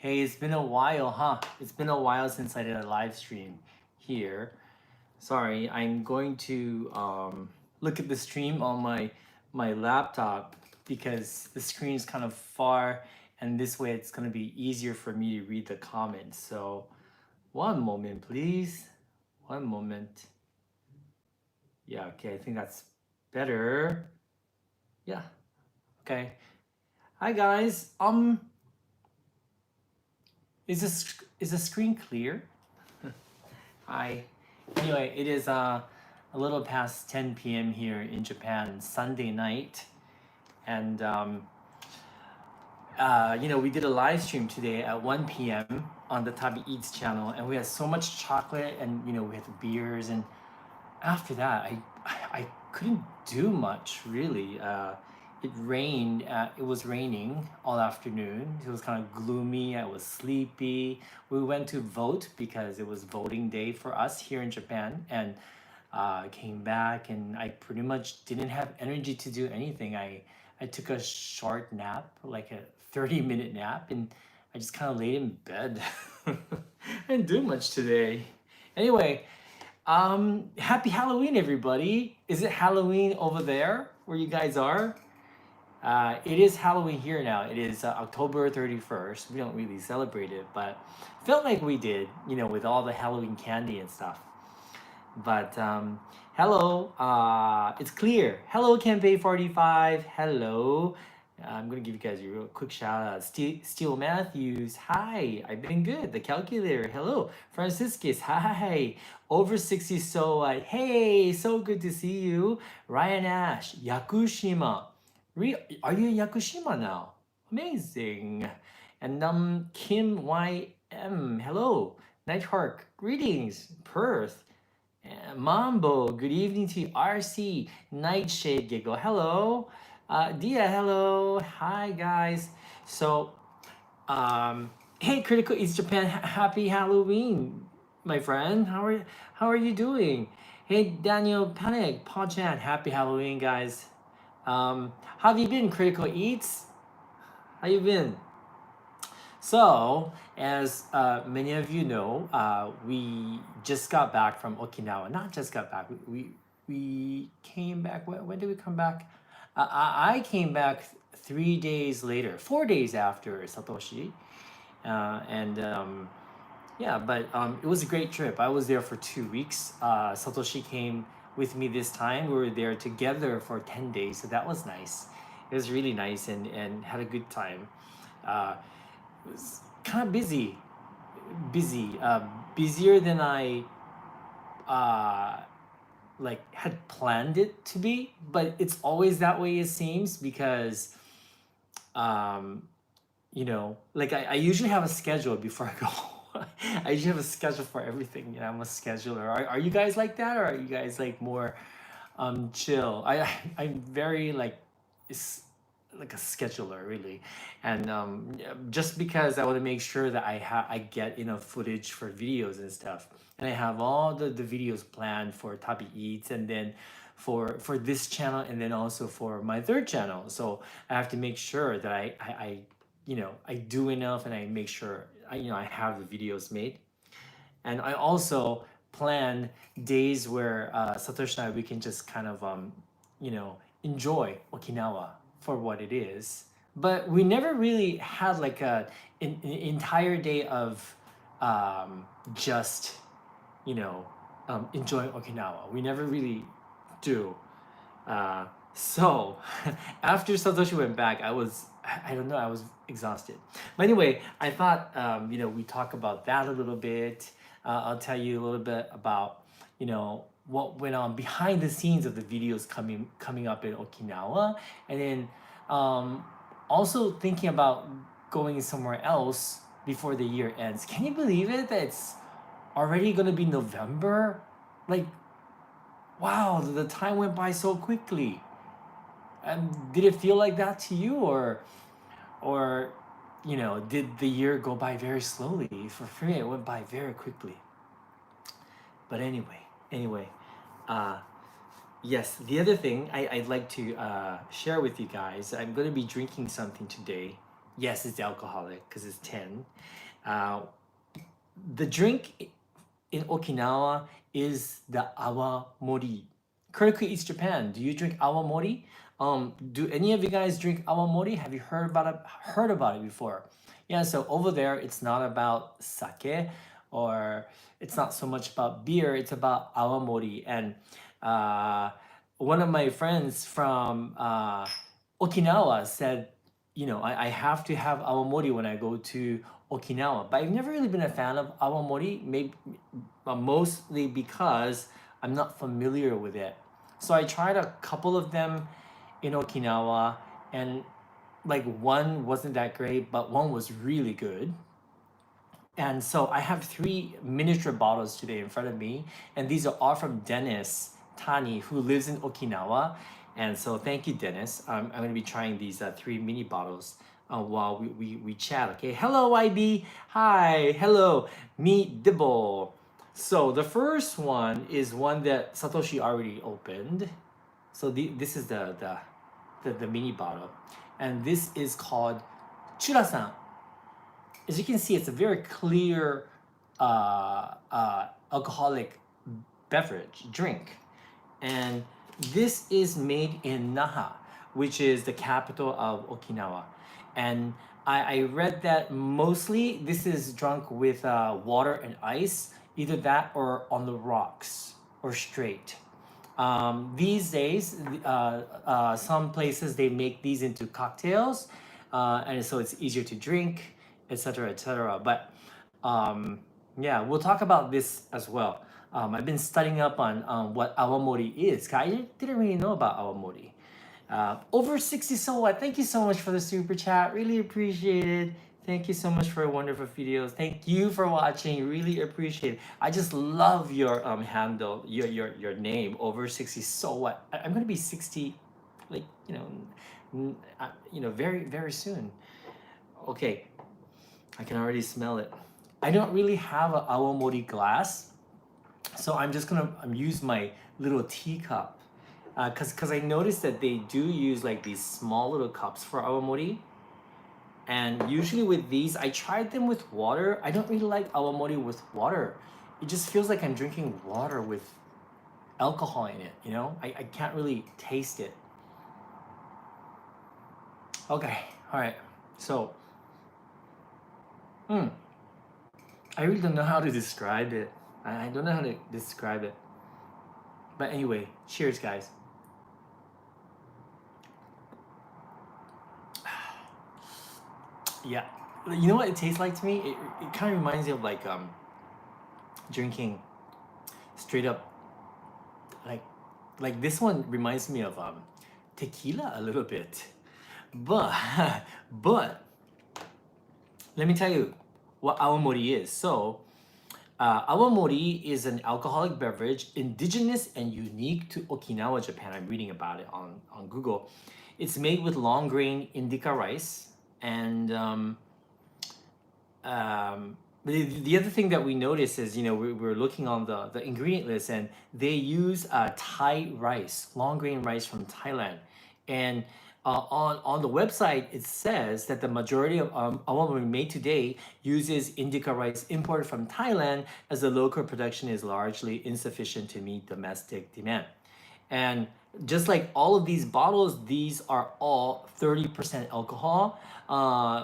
Hey, it's been a while, huh? It's been a while since I did a live stream here. Sorry, I'm going to look at the stream on my laptop because the screen is kind of far, and this way it's going to be easier for me to read the comments. So, one moment, please. One moment. Yeah, okay, I think that's better. Yeah, okay. Hi guys. Is the screen clear? Hi. Anyway, it is a little past 10 p.m. here in Japan, Sunday night, and we did a live stream today at 1 p.m. on the Tabi Eats channel, and we had so much chocolate, and we had the beers, and after that, I couldn't do much really. It rained. It was raining all afternoon. It was kind of gloomy. I was sleepy. We went to vote because it was voting day for us here in Japan, and came back, and I pretty much didn't have energy to do anything. I took a short nap, like a 30-minute nap, and I just kind of laid in bed. I didn't do much today. Anyway, happy Halloween, everybody. Is it Halloween over there where you guys are? It is Halloween here now. It is October 31st. We don't really celebrate it, but felt like we did, with all the Halloween candy and stuff. But hello, it's clear. Hello, Campaign 45. Hello. I'm gonna give you guys a real quick shout out. Steel Matthews, hi. I've been good. The calculator, hello. Franciscus, hi. Over 60 so hey, so good to see you. Ryan Ash, Yakushima. Are you in Yakushima now? Amazing. And Kim YM, hello. Nighthawk, greetings. Perth. Mambo, good evening to you. RC, Nightshade Giggle, hello. Dia, hello. Hi, guys. So, hey, Critical Eats Japan, happy Halloween, my friend. How are you doing? Hey, Daniel Panic, Paul Chan, happy Halloween, guys. How have you been, Critical Eats? How you been? So, as many of you know, we just got back from Okinawa. Not just got back. We came back. When did we come back? I came back 3 days later, 4 days after Satoshi, and yeah. But it was a great trip. I was there for 2 weeks. Satoshi came with me this time. We were there together for 10 days, so that was nice. It was really nice, and had a good time. It was kind of busy, busier than I had planned it to be, but it's always that way, it seems, because I usually have a schedule before I go. I usually have a schedule for everything. I'm a scheduler. Are you guys like that, or are you guys like more chill? I'm very like a scheduler, really, and just because I want to make sure that I get enough footage for videos and stuff, and I have all the videos planned for Tabi Eats, and then for this channel, and then also for my third channel. So I have to make sure that I do enough, and I make sure I have the videos made, and I also plan days where Satoshi and I, we can just kind of enjoy Okinawa for what it is. But we never really had like an entire day of just enjoying Okinawa. We never really do. So after Satoshi went back, I don't know, I was exhausted. But anyway, I thought we talk about that a little bit. I'll tell you a little bit about what went on behind the scenes of the videos coming up in Okinawa, and then also thinking about going somewhere else before the year ends. Can you believe it that it's already gonna be November? Like, wow, the time went by so quickly. Did it feel like that to you, or did the year go by very slowly? For me, it went by very quickly. But anyway, yes, the other thing I'd like to share with you guys, I'm going to be drinking something today. Yes, it's alcoholic because it's 10. Uh, the drink in Okinawa is the Awamori. Kirk Eats Japan. Do you drink Awamori? Do any of you guys drink Awamori? Have you heard about it? Heard about it before? Yeah. So over there, it's not about sake, or it's not so much about beer. It's about Awamori. And uh, one of my friends from Okinawa said, I have to have Awamori when I go to Okinawa. But I've never really been a fan of Awamori, maybe mostly because I'm not familiar with it. So I tried a couple of them in Okinawa, and like one wasn't that great, but one was really good. And so I have three miniature bottles today in front of me, and these are all from Dennis Tani, who lives in Okinawa. And so thank you, Dennis. I'm going to be trying these three mini bottles while we chat. Okay, hello, IB. Hi, hello, meet Dibble. So the first one is one that Satoshi already opened. So this is the mini bottle, and this is called Churasan. As you can see, it's a very clear alcoholic beverage drink, and this is made in Naha, which is the capital of Okinawa. And I read that mostly this is drunk with water and ice, either that or on the rocks or straight. These days, some places they make these into cocktails, and so it's easier to drink, etc., etc. But yeah, we'll talk about this as well. I've been studying up on what awamori is. I didn't really know about awamori. Over 60 so what? Thank you so much for the super chat. Really appreciate it. Thank you so much for wonderful videos. Thank you for watching. Really appreciate it. I just love your handle, your name. Over 60 so what? I'm gonna be 60, like very very soon. Okay, I can already smell it. I don't really have a awamori glass, so I'm just gonna use my little teacup, cause I noticed that they do use like these small little cups for awamori, and usually with these, I tried them with water. I don't really like awamori with water. It just feels like I'm drinking water with alcohol in it. I can't really taste it. Okay, all right. So, mm, I really don't know how to describe it. I don't know how to describe it. But anyway, cheers, guys. Yeah, you know what it tastes like to me? It kind of reminds me of like drinking straight up, like this one reminds me of tequila a little bit, but but let me tell you what awamori is. So awamori is an alcoholic beverage indigenous and unique to Okinawa, Japan. I'm reading about it on Google. It's made with long grain indica rice, and the other thing that we notice is, we're looking on the ingredient list, and they use Thai rice, long grain rice from Thailand. And on the website, it says that the majority of awamori made today uses indica rice imported from Thailand, as the local production is largely insufficient to meet domestic demand. And just like all of these bottles, these are all 30% alcohol,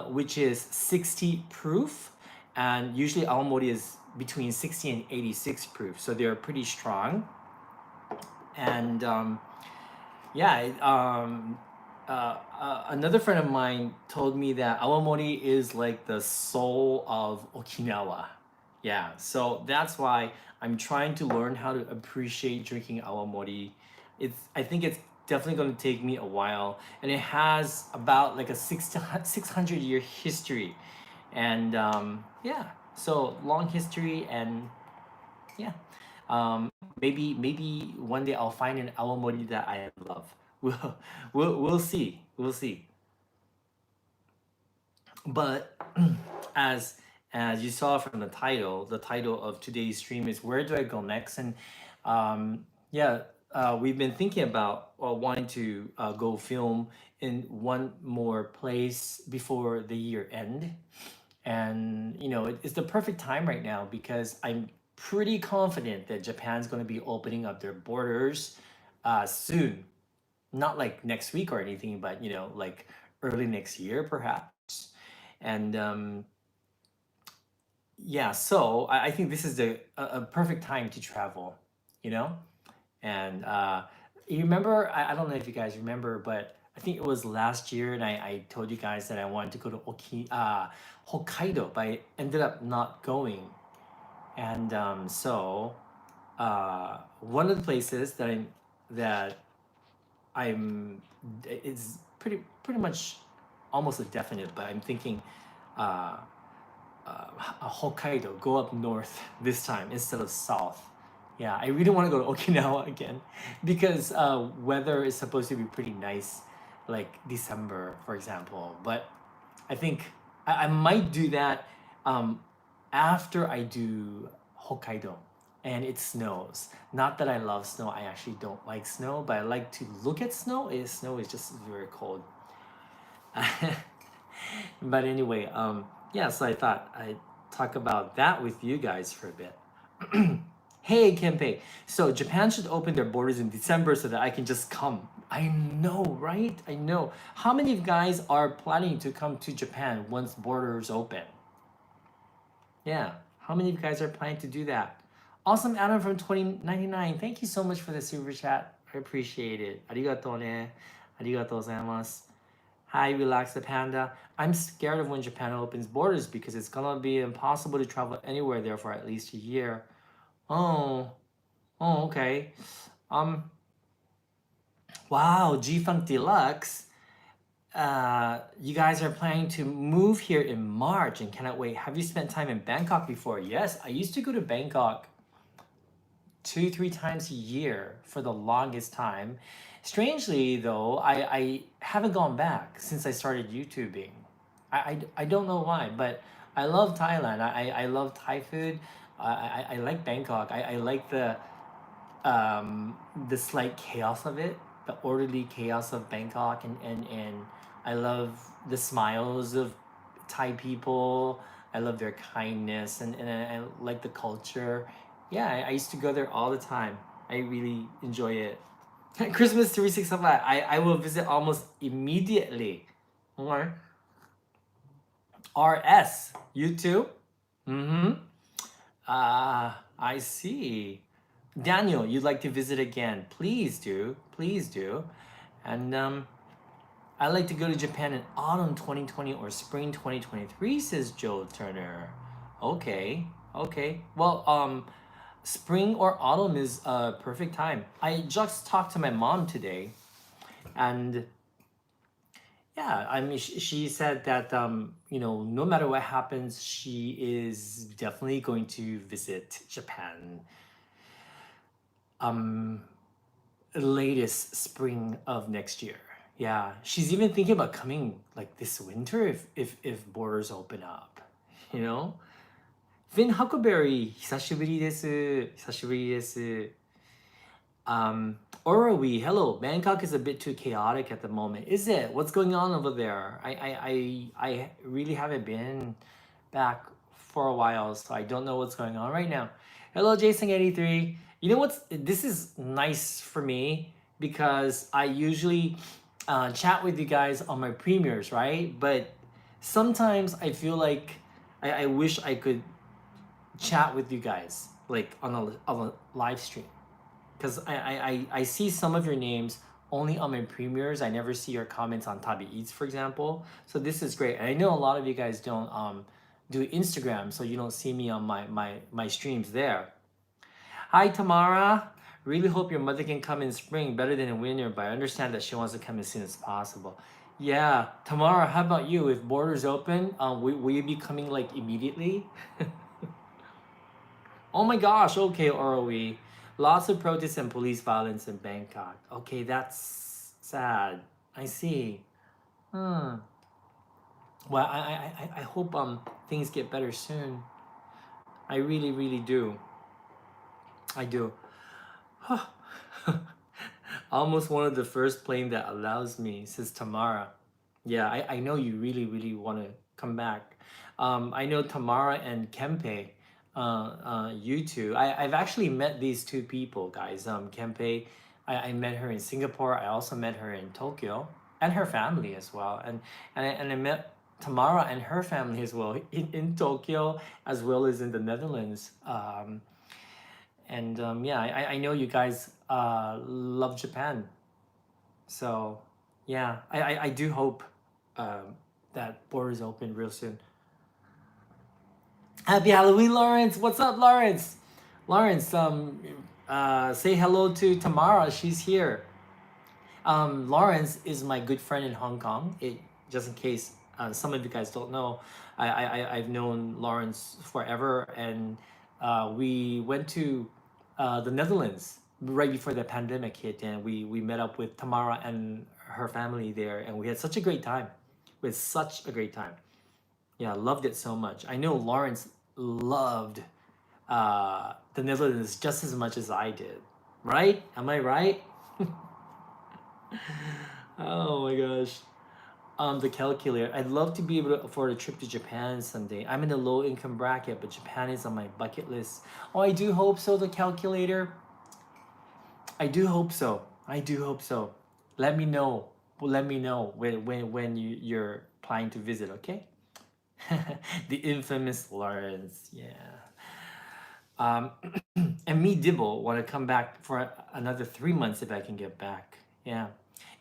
which is 60 proof. And usually awamori is between 60 and 86 proof. So they're pretty strong. And yeah, another friend of mine told me that awamori is like the soul of Okinawa. Yeah, so that's why I'm trying to learn how to appreciate drinking awamori. I think it's definitely going to take me a while, and it has about like a 600-year history, and yeah, so long history, and yeah, maybe one day I'll find an awamori that I love. We'll see. We'll see. But as as you saw from the title of today's stream is, where do I go next? And yeah, we've been thinking about wanting to go film in one more place before the year end. And it's the perfect time right now because I'm pretty confident that Japan's going to be opening up their borders soon. Not like next week or anything, but like early next year perhaps. And yeah, so I think this is a perfect time to travel, you know? And you remember, I don't know if you guys remember, but I think it was last year, and I told you guys that I wanted to go to Hokkaido, but I ended up not going. And one of the places that I'm it's pretty much almost a definite, but I'm thinking uh, Hokkaido, go up north this time instead of south. Yeah, I really want to go to Okinawa again because weather is supposed to be pretty nice, like December, for example. But I think I might do that um, after I do Hokkaido and it snows. Not that I love snow, I actually don't like snow, but I like to look at snow. Snow is just very cold. But anyway, yeah, so I thought I'd talk about that with you guys for a bit. Hey, Kempe. So Japan should open their borders in December so that I can just come. I know, right? I know. How many of you guys are planning to come to Japan once borders open? Yeah. How many of you guys are planning to do that? Awesome, Adam from 2099. Thank you so much for the super chat. I appreciate it. Arigatou ne. Arigatou gozaimasu. Hi, Relax the Panda. I'm scared of when Japan opens borders because it's gonna be impossible to travel anywhere there for at least a year. Oh, oh, okay. Um, wow, G Funk Deluxe. You guys are planning to move here in March and cannot wait. Have you spent time in Bangkok before? Yes, I used to go to Bangkok 2, 3 times a year for the longest time. Strangely, though, I haven't gone back since I started YouTubing. I don't know why, but I love Thailand. I love Thai food. I like Bangkok. I like the slight chaos of it, the orderly chaos of Bangkok, and I love the smiles of Thai people. I love their kindness and I like the culture. Yeah, I used to go there all the time. I really enjoy it. Christmas 365. I will visit almost immediately. Or RS. You too? Mm-hmm. I see. Daniel, you'd like to visit again. Please do. Please do. And I like to go to Japan in autumn 2020 or spring 2023, says Joe Turner. Okay. Okay. Well, spring or autumn is a perfect time. I just talked to my mom today and yeah, I mean, she said that no matter what happens, she is definitely going to visit Japan um latest spring of next year. Yeah, she's even thinking about coming like this winter if borders open up. You know, Vin Huckleberry, 久しぶりです. 久しぶりです. Orawi, hello. Bangkok is a bit too chaotic at the moment. Is it? What's going on over there? I really haven't been back for a while, so I don't know what's going on right now. Hello, Jason83. You know what's this is nice for me because I usually chat with you guys on my premieres, right? But sometimes I feel like I wish I could chat with you guys like on a live stream because I see some of your names only on my premieres. I never see your comments on Tabi Eats, for example. So this is great. And I know a lot of you guys don't do Instagram, so you don't see me on my streams there. Hi, Tamara. Really hope your mother can come in spring better than in winter, but I understand that she wants to come as soon as possible. Yeah, Tamara, how about you? If borders open, will you be coming like immediately? Oh my gosh, okay, ROE. Lots of protests and police violence in Bangkok. Okay, that's sad. I see. Hmm. Well, I hope things get better soon. I really, really do. I do. Almost one of the first plane that allows me, says Tamara. Yeah, I know you really, really want to come back. I know Tamara and Kempe, you two. I've actually met these two people, guys. Kempe, I met her in Singapore. I also met her in Tokyo, and her family as well. And I met Tamara and her family as well in Tokyo, as well as in the Netherlands. And yeah, I know you guys love Japan. So yeah, I do hope that borders open real soon. Happy Halloween, Lawrence. What's up, Lawrence? Lawrence, say hello to Tamara. She's here. Lawrence is my good friend in Hong Kong. Just in case some of you guys don't know, I've known Lawrence forever, and we went to the Netherlands right before the pandemic hit, and we met up with Tamara and her family there, and we had such a great time. We had such a great time. Yeah, loved it so much. I know Lawrence loved the Netherlands just as much as I did. Right? Am I right? Oh my gosh. The calculator. I'd love to be able to afford a trip to Japan someday. I'm in a low income bracket, but Japan is on my bucket list. Oh, I do hope so, the calculator. I do hope so. I do hope so. Let me know. Let me know when you're planning to visit, okay? The infamous Lawrence. Yeah. Um, and me, Dibble, want to come back for another 3 months if I can get back. Yeah.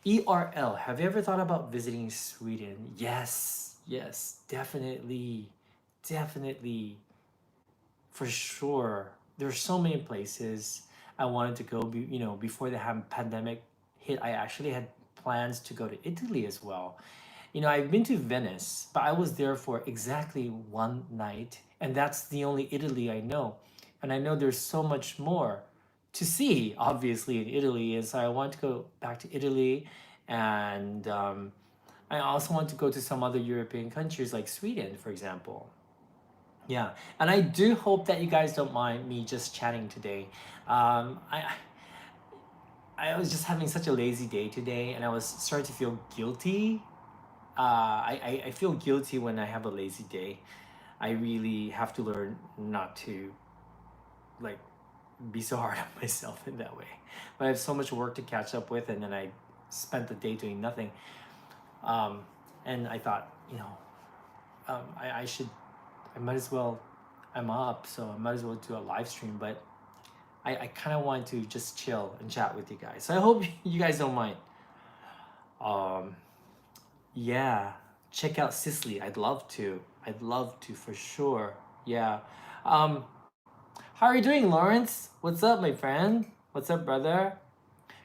ERL, have you ever thought about visiting Sweden? Yes, yes, definitely, definitely, for sure. There's so many places I wanted to go. Before the pandemic hit, I actually had plans to go to Italy as well. I've been to Venice, but I was there for exactly one night, and that's the only Italy I know. And I know there's so much more to see, obviously, in Italy. And so I want to go back to Italy, and I also want to go to some other European countries like Sweden, for example. Yeah, and I do hope that you guys don't mind me just chatting today. I was just having such a lazy day today, and I was starting to feel guilty. I feel guilty when I have a lazy day. I really have to learn not to like be so hard on myself in that way. But I have so much work to catch up with, and then I spent the day doing nothing. Um, and I thought, I might as well. I'm up, so I might as well do a live stream. But I kind of want to just chill and chat with you guys. So I hope you guys don't mind. Um, Yeah, check out Sicily. I'd love to. I'd love to for sure. Yeah. Um, how are you doing, Lawrence? What's up, my friend? What's up, brother?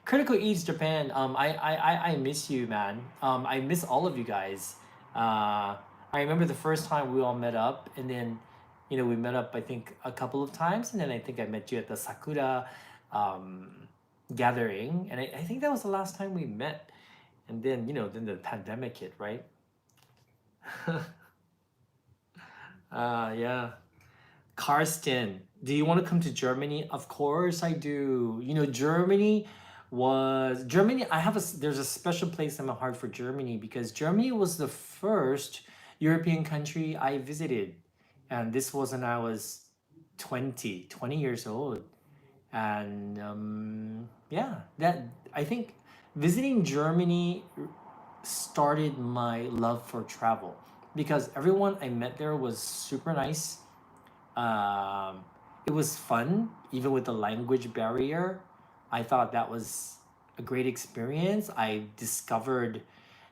Critical Eats Japan. I miss you, man. I miss all of you guys. I remember the first time we all met up, and then, we met up I think a couple of times, and then I think I met you at the Sakura, um, gathering, and I think that was the last time we met. And then then the pandemic hit, right? Yeah. Karsten, do you want to come to Germany? Of course I do. Germany. There's a special place in my heart for Germany because Germany was the first European country I visited. And this was when I was 20 years old. And yeah, that I think visiting Germany started my love for travel because everyone I met there was super nice. Um, it was fun, even with the language barrier. I thought that was a great experience. I discovered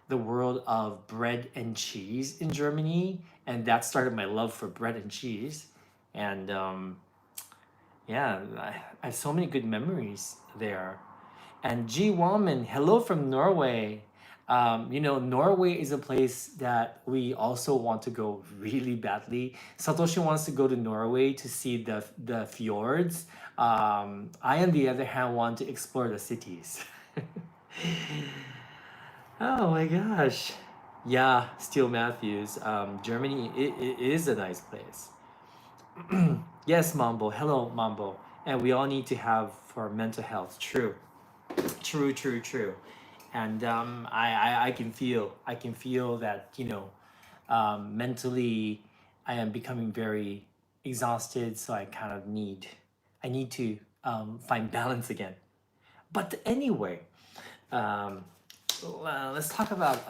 the world of bread and cheese in Germany, and that started my love for bread and cheese. And yeah, I have so many good memories there. And G. Wallman, hello from Norway. Norway is a place that we also want to go really badly. Satoshi wants to go to Norway to see the fjords. I, on the other hand, want to explore the cities. Oh my gosh. Yeah, Steele Matthews. Germany it is a nice place. Yes, Mambo. Hello, Mambo. And we all need to have for mental health. True. True, true, true. And I can feel that, mentally I am becoming very exhausted. So I need to find balance again. But anyway, um, let's talk about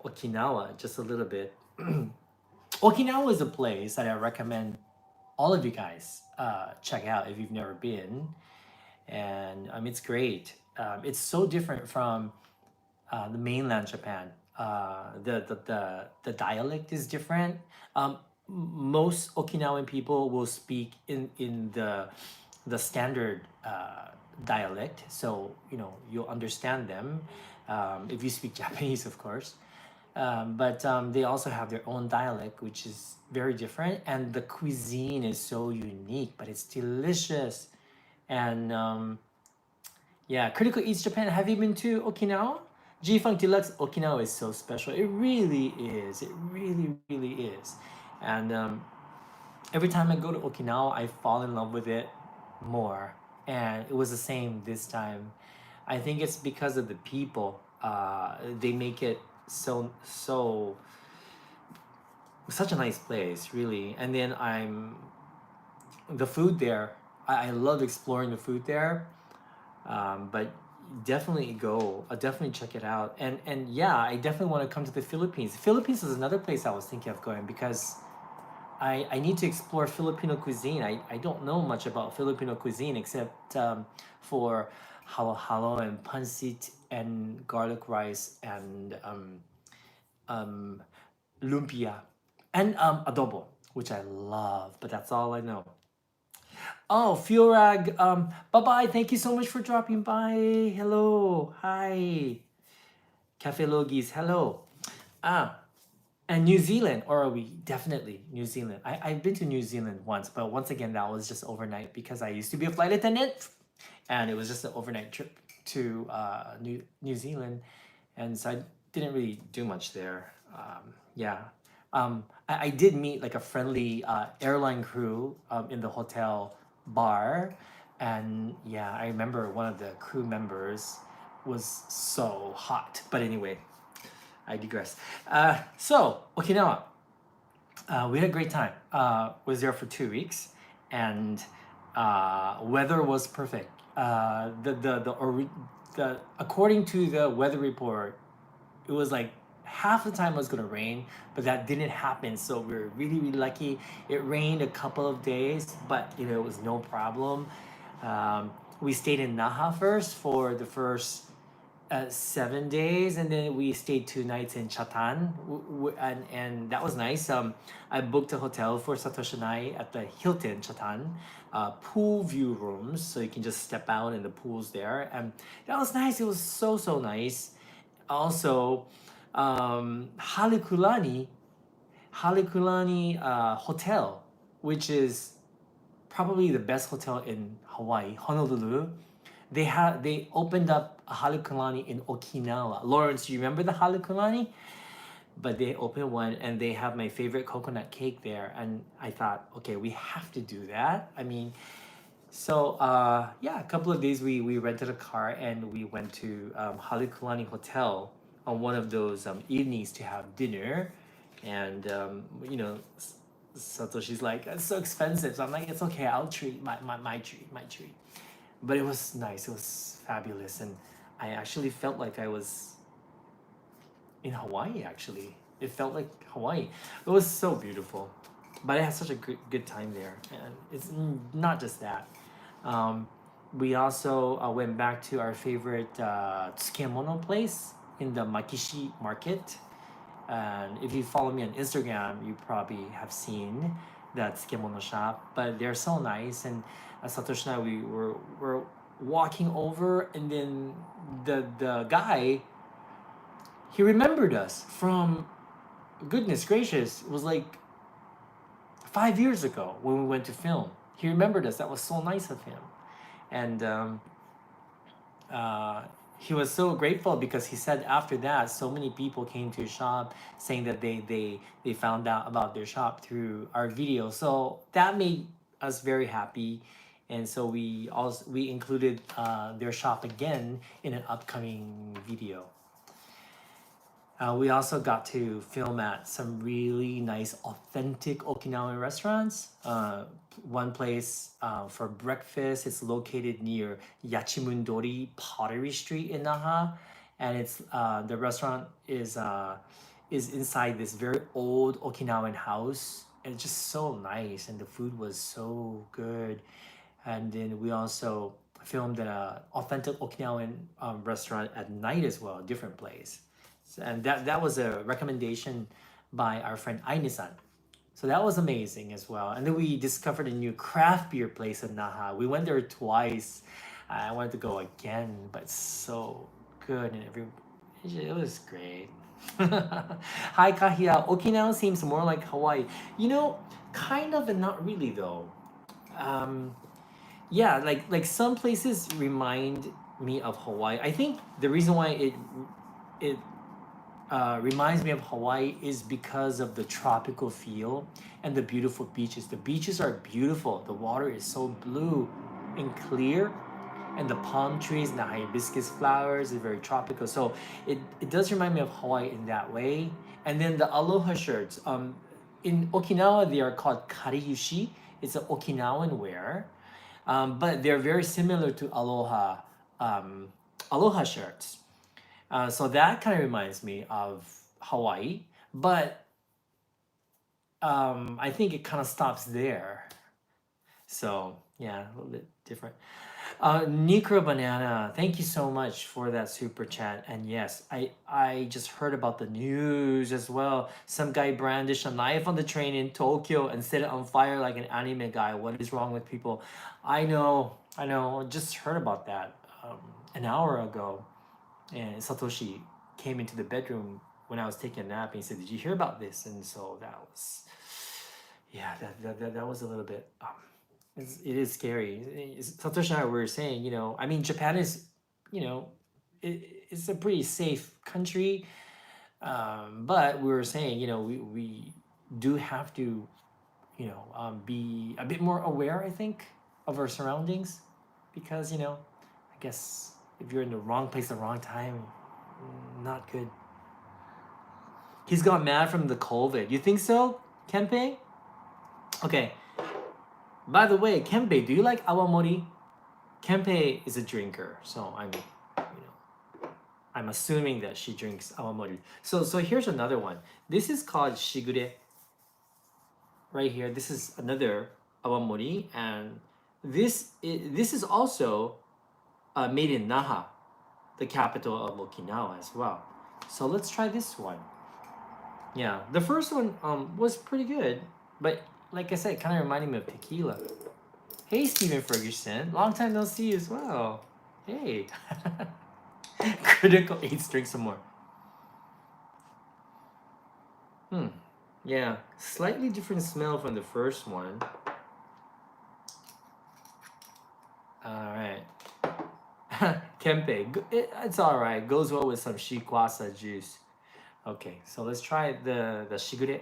Okinawa just a little bit. Okinawa is a place that I recommend all of you guys check out if you've never been, and it's great. It's so different from the mainland Japan. The dialect is different. Most Okinawan people will speak in the standard dialect, so you'll understand them if you speak Japanese, of course. But they also have their own dialect, which is very different, and the cuisine is so unique, but it's delicious. And yeah, Critical Eats Japan. Have you been to Okinawa? G Funk Deluxe Okinawa is so special. It really is. It really, really is. And every time I go to Okinawa, I fall in love with it more. And it was the same this time. I think it's because of the people. They make it so such a nice place, really. And then the food there. I love exploring the food there. But definitely definitely check it out. And yeah, I definitely want to come to the Philippines. Philippines is another place I was thinking of going because I need to explore Filipino cuisine. I don't know much about Filipino cuisine except for halo-halo and pancit and garlic rice and um, lumpia and adobo, which I love, but that's all I know. Oh, Fiorag, bye-bye. Thank you so much for dropping by. Hello. Hi. Cafe Logis, hello. Ah, and New Zealand, or are we definitely New Zealand? I've been to New Zealand once, but once again, that was just overnight because I used to be a flight attendant and it was just an overnight trip to New Zealand. And so I didn't really do much there. Yeah. I did meet like a friendly airline crew in the hotel bar. And yeah, I remember one of the crew members was so hot. But anyway, I digress. So, Okinawa, we had a great time. Was there for 2 weeks, and weather was perfect. The according to the weather report, it was like half the time it was gonna rain, but that didn't happen. So we were really really lucky. It rained a couple of days, but it was no problem. We stayed in Naha first for the first 7 days, and then we stayed 2 nights in Chatan, and that was nice. I booked a hotel for Satoshi and I at the Hilton Chatan, pool view rooms, so you can just step out in the pools there, and that was nice. It was so nice. Also, Halekulani Hotel, which is probably the best hotel in Hawaii, Honolulu. They opened up a Halekulani in Okinawa. Lawrence, you remember the Halekulani? But they opened one and they have my favorite coconut cake there. And I thought, okay, we have to do that. So yeah, a couple of days we rented a car and we went to Halekulani Hotel on one of those evenings to have dinner. And Satoshi's like, it's so expensive. So I'm like, it's okay, I'll treat my treat. But it was nice. It was fabulous, and I actually felt like I was in Hawaii. Actually, it felt like Hawaii. It was so beautiful, but I had such a good time there, and it's not just that. Um, we also went back to our favorite tsukemono place in the Makishi Market. And if you follow me on Instagram, you probably have seen that tsukemono shop. But they're so nice, and Satoshi and I, were walking over, and then the guy, he remembered us from, goodness gracious, it was like 5 years ago when we went to film. He remembered us. That was so nice of him, and uh, he was so grateful because he said after that so many people came to his shop saying that they found out about their shop through our video. So that made us very happy, And so we included their shop again in an upcoming video. We also got to film at some really nice, authentic Okinawan restaurants. One place for breakfast, it's located near Yachimundori Pottery Street in Naha, and it's the restaurant is inside this very old Okinawan house, and it's just so nice, and the food was so good. And then we also filmed at a authentic Okinawan restaurant at night as well, different place. And that was a recommendation by our friend Aine-san. So that was amazing as well. And then we discovered a new craft beer place in Naha. We went there twice. I wanted to go again, but it's so good and it was great. Hi Kahia, Okinawa seems more like Hawaii. You know, kind of and not really though. Yeah, like some places remind me of Hawaii. I think the reason why it reminds me of Hawaii is because of the tropical feel and the beautiful beaches. The beaches are beautiful. The water is so blue and clear, and the palm trees and the hibiscus flowers are very tropical. So it does remind me of Hawaii in that way. And then the aloha shirts. In Okinawa, they are called kariyushi. It's an Okinawan wear, but they're very similar to aloha shirts. So that kind of reminds me of Hawaii, but I think it kind of stops there. So yeah, a little bit different. Necro Banana, thank you so much for that super chat. And yes, I just heard about the news as well. Some guy brandished a knife on the train in Tokyo and set it on fire like an anime guy. What is wrong with people? I know. Just heard about that an hour ago. And Satoshi came into the bedroom when I was taking a nap and he said, "Did you hear about this?" And so that was, yeah, that was a little bit, it is scary. Satoshi and I were saying, I mean, Japan is, it's a pretty safe country, but we were saying, we do have to, be a bit more aware, I think, of our surroundings, because, I guess if you're in the wrong place at the wrong time, not good. He's got mad from the COVID. You think so, Kempe? Okay. By the way, Kempe, do you like Awamori? Kempe is a drinker, so I'm assuming that she drinks Awamori. So here's another one. This is called Shigure. Right here, this is another Awamori, and this is also made in Naha, the capital of Okinawa as well. So let's try this one. Yeah, the first one was pretty good, but like I said, it kind of reminded me of tequila. Hey, Stephen Ferguson, long time no see as well. Hey, Critical 8, drink some more. Yeah, slightly different smell from the first one. All right. Kempe, it's all right. Goes well with some shikwasa juice. Okay, so let's try the shigure.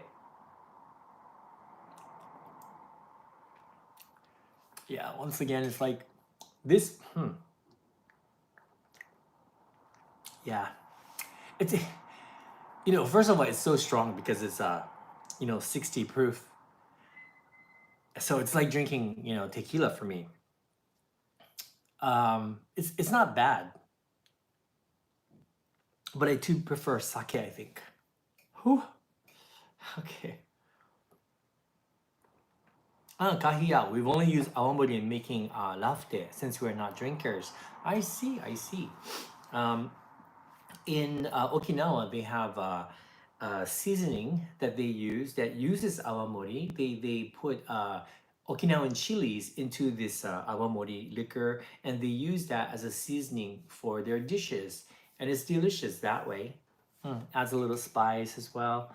Yeah, once again, it's like this. Yeah, it's first of all, it's so strong because it's 60 proof. So it's like drinking tequila for me. It's not bad, but I do prefer sake, I think. Whew. Okay. Kahiya, we've only used awamori in making latte since we're not drinkers. I see. In Okinawa, they have a seasoning that they use that uses awamori. They put Okinawan chilies into this awamori liquor, and they use that as a seasoning for their dishes, and it's delicious that way. Adds a little spice as well.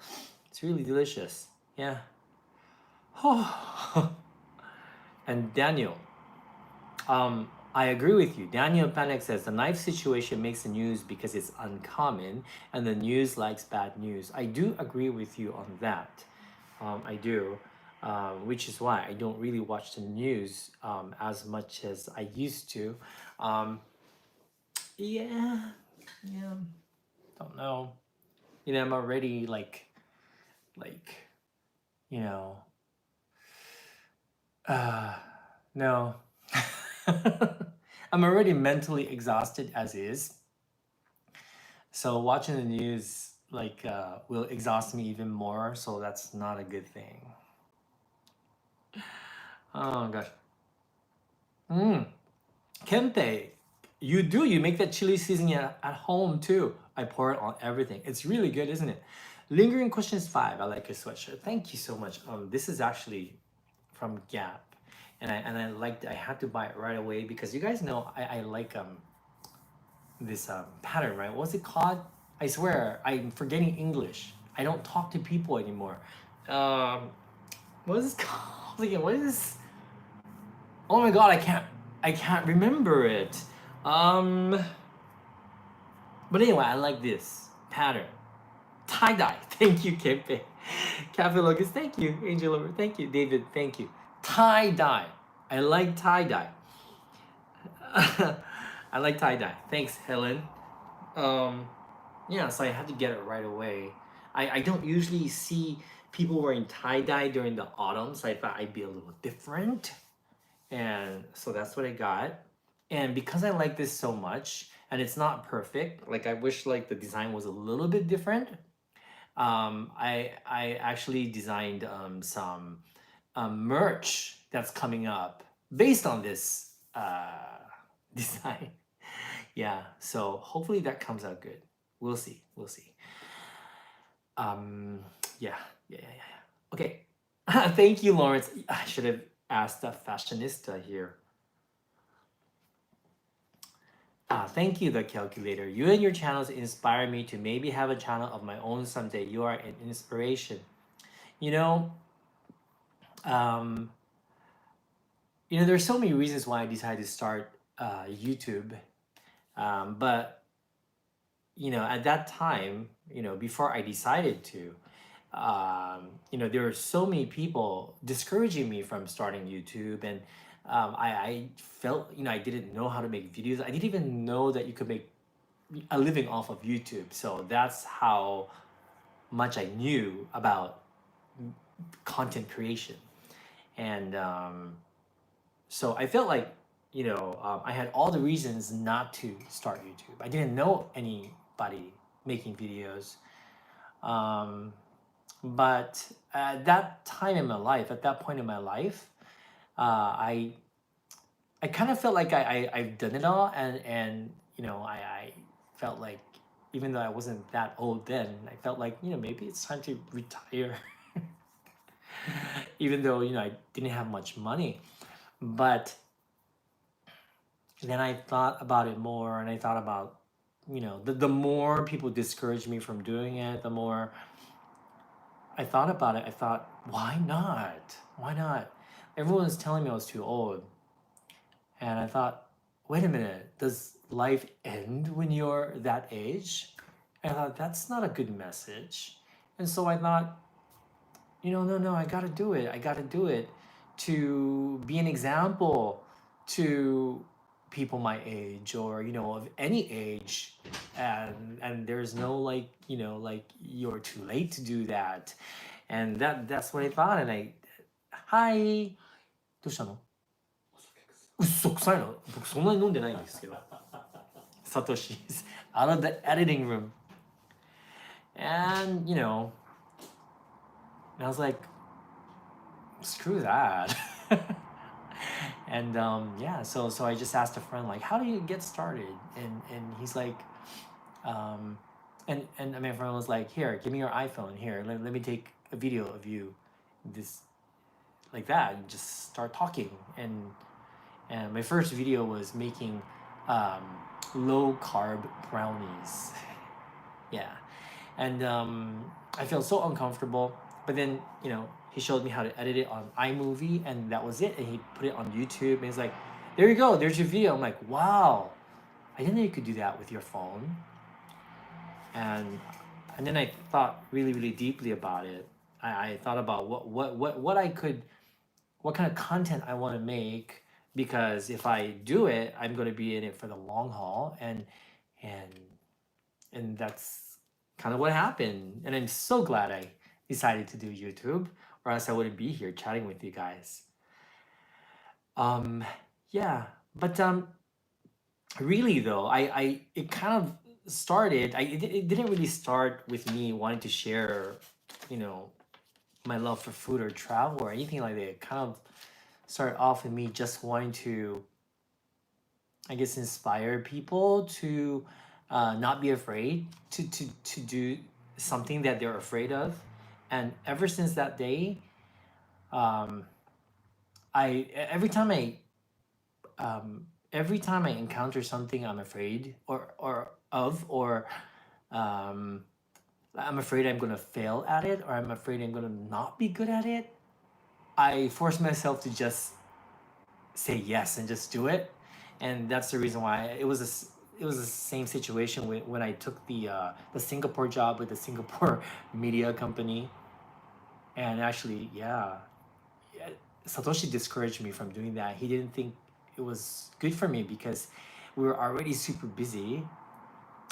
It's really delicious. Yeah. And Daniel, I agree with you. Daniel Panic says the knife situation makes the news because it's uncommon and the news likes bad news. I do agree with you on that. I do. which is why I don't really watch the news as much as I used to. Um, yeah, yeah, don't know. I'm already like, you know, uh, no. I'm already mentally exhausted as is. So watching the news will exhaust me even more. So that's not a good thing. Oh gosh. Kente, you make that chili seasoning at home too. I pour it on everything. It's really good, isn't it? Lingering questions 5. I like your sweatshirt. Thank you so much. This is actually from Gap, and I had to buy it right away because you guys know I like this pattern, right? What's it called? I swear I'm forgetting English. I don't talk to people anymore. Um, what is this called again? What is this? Oh my god, I can't remember it. Um, but anyway, I like this pattern. Tie dye. Thank you, Kempe. Cafe Locus, thank you. Angel Over, thank you. David, thank you. Tie dye. I like tie dye. I like tie dye. Thanks, Helen. Um, yeah, so I had to get it right away. I don't usually see people wearing tie dye during the autumn, so I thought I'd be a little different. And so that's what I got. And because I like this so much, and it's not perfect, like I wish like the design was a little bit different. I actually designed some merch that's coming up based on this design. Yeah, so hopefully that comes out good. We'll see. We'll see. Um, yeah, yeah. Okay. Thank you, Lawrence. I should have asked a fashionista here. Thank you, the calculator. You and your channels inspire me to maybe have a channel of my own someday. You are an inspiration. You know, um, there's so many reasons why I decided to start YouTube. But at that time, before I decided to, there were so many people discouraging me from starting YouTube, and I felt, I didn't know how to make videos. I didn't even know that you could make a living off of YouTube. So that's how much I knew about content creation. And so I felt like, I had all the reasons not to start YouTube. I didn't know anybody making videos. But at that time in my life, at that point in my life, I kind of felt like I've done it all, and I felt like, even though I wasn't that old then, I felt like, maybe it's time to retire. Even though I didn't have much money. But then I thought about it more, and I thought about, the more people discouraged me from doing it, the more I thought about it. I thought, why not? Why not? Everyone's telling me I was too old. And I thought, wait a minute, does life end when you're that age? And I thought, that's not a good message. And so I thought, no, I gotta do it. I gotta do it to be an example to people my age, or of any age. And there's no like you're too late to do that. And that's what I thought. And hi, どうしたの？嘘くさいの？僕そんなに飲んでないんですけど。Satoshi's out of the editing room. And I was like, screw that. And yeah, so I just asked a friend, like, how do you get started? And he's like, and my friend was like, here, give me your iPhone. Here, let me take a video of you, this, like that, and just start talking. And my first video was making low carb brownies. Yeah. And I felt so uncomfortable. But then, he showed me how to edit it on iMovie, and that was it. And he put it on YouTube, and he's like, there you go, there's your video. I'm like, wow, I didn't know you could do that with your phone. And then I thought really, really deeply about it. I thought about what I could, what kind of content I want to make, because if I do it, I'm going to be in it for the long haul, and that's kind of what happened. And I'm so glad I decided to do YouTube, or else I wouldn't be here chatting with you guys. Um, yeah, but really though, I it kind of started. It didn't really start with me wanting to share, you know, my love for food or travel or anything like that. It kind of started off with me just wanting to, I guess, inspire people to not be afraid to do something that they're afraid of. And ever since that day, um, I every time every time I encounter something I'm afraid or of, or um, I'm afraid I'm gonna fail at it, or I'm afraid I'm gonna not be good at it, I force myself to just say yes and just do it. And that's the reason why it was the same situation when I took the Singapore job with the Singapore media company. And actually, yeah, Satoshi discouraged me from doing that. He didn't think it was good for me because we were already super busy.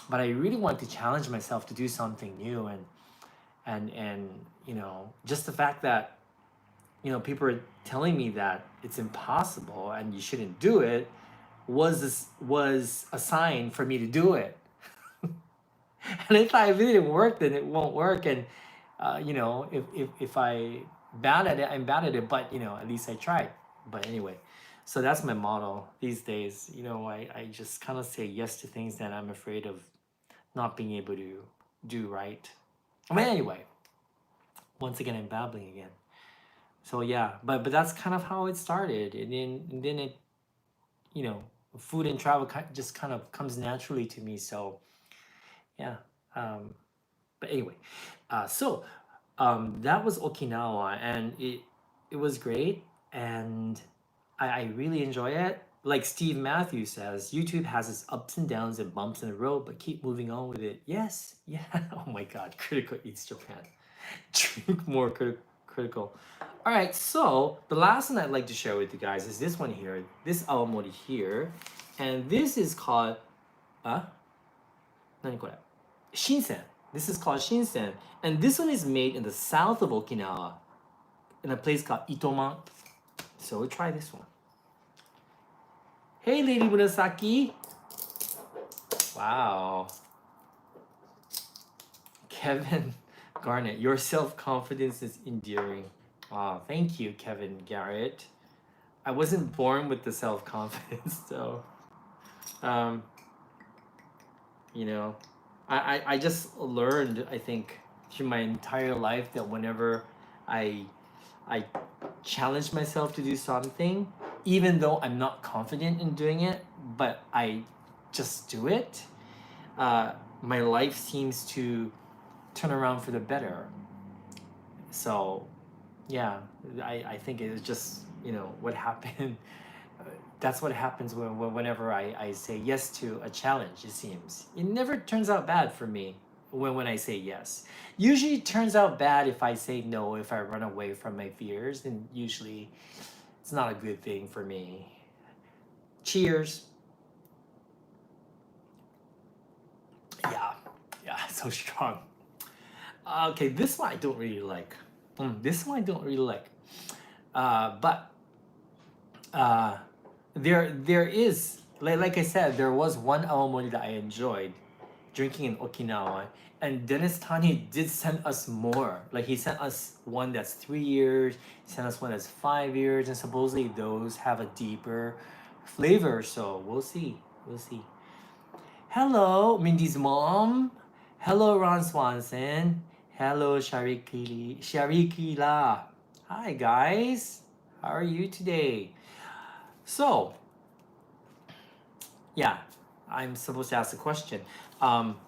But I really wanted to challenge myself to do something new, and you know, just the fact that, you know, people are telling me that it's impossible and you shouldn't do it was a sign for me to do it. And if it didn't work, then it won't work. And you know, if I bad at it, I'm bad at it. But you know, at least I tried. But anyway, so that's my motto these days. You know, I just kind of say yes to things that I'm afraid of not being able to do right. But anyway, once again, I'm babbling again. So yeah, but that's kind of how it started, and then it, you know, food and travel just kind of comes naturally to me. So yeah, but anyway, so that was Okinawa, and it was great, and I really enjoy it. Like Steve Matthews says, YouTube has its ups and downs and bumps in the road, but keep moving on with it. Yes, yeah. Oh my God, Critical Eats Japan. Drink more critical. All right, so the last one I'd like to share with you guys is this one here, this Awamori here, and this is called, 何これ? Shinsen. This is called Shinsen, and this one is made in the south of Okinawa, in a place called Itoman. So we'll try this one. Hey, Lady Murasaki. Wow. Kevin Garnett, your self-confidence is endearing. Oh, thank you, Kevin Garrett. I wasn't born with the self-confidence, so you know, I just learned, I think, through my entire life that whenever I I challenge myself to do something, even though I'm not confident in doing it, but I just do it, my life seems to turn around for the better. So yeah, I think it's just, you know, what happened. That's what happens whenever I say yes to a challenge, it seems. It never turns out bad for me when I say yes. Usually it turns out bad if I say no, if I run away from my fears, then usually it's not a good thing for me. Cheers. Yeah, yeah, so strong. Okay, this one I don't really like. This one I don't really like. But there is, like I said, there was one awamori that I enjoyed drinking in Okinawa, and Dennis Tani did send us more. Like he sent us one that's 3 years, he sent us one that's 5 years, and supposedly those have a deeper flavor. So we'll see. We'll see. Hello, Mindy's mom. Hello, Ron Swanson. Hello, Sharikila. Hi, guys. How are you today? So, yeah, I'm supposed to ask a question.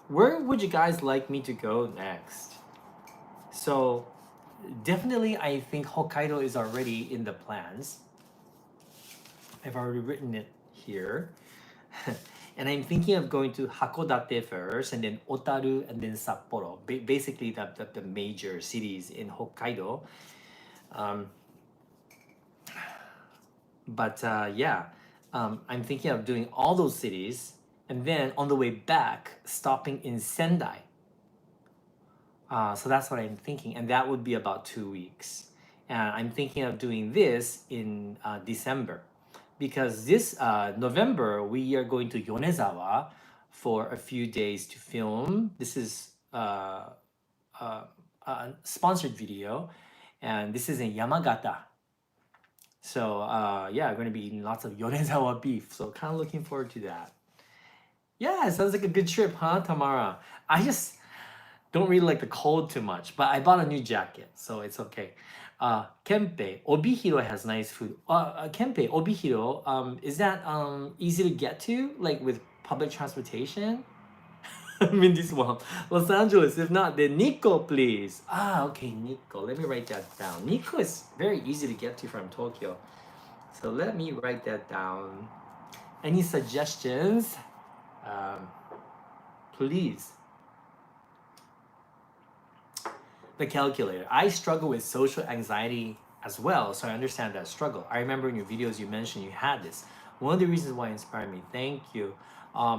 Where would you guys like me to go next? So, definitely, I think Hokkaido is already in the plans. I've already written it here. And I'm thinking of going to Hakodate first, and then Otaru, and then Sapporo. Basically, the major cities in Hokkaido. Um, but yeah, I'm thinking of doing all those cities, and then on the way back, stopping in Sendai. So that's what I'm thinking, and that would be about 2 weeks. And I'm thinking of doing this in December, because this November we are going to Yonezawa for a few days to film. This is a sponsored video, and this is in Yamagata. So yeah, I'm going to be eating lots of Yonezawa beef. So kind of looking forward to that. Yeah, it sounds like a good trip, huh, Tamara? I just don't really like the cold too much, but I bought a new jacket, so it's okay. Kempe, Obihiro has nice food. Kempe, Obihiro, is that easy to get to, like with public transportation? Mindy's mom. Los Angeles, if not, then Nikko, please. Okay, Nikko. Let me write that down. Nikko is very easy to get to from Tokyo. So let me write that down. Any suggestions? Please. The calculator. I struggle with social anxiety as well, so I understand that struggle. I remember in your videos you mentioned you had this. One of the reasons why it inspired me. Thank you.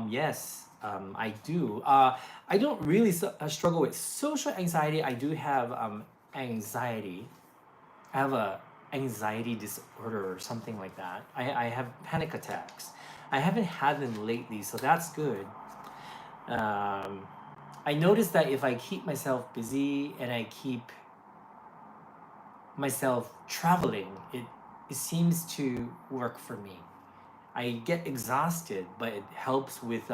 Yes, I do. I don't really struggle with social anxiety. I do have anxiety. I have a anxiety disorder or something like that. I have panic attacks. I haven't had them lately, so that's good. I noticed that if I keep myself busy and I keep myself traveling, it seems to work for me. I get exhausted, but it helps with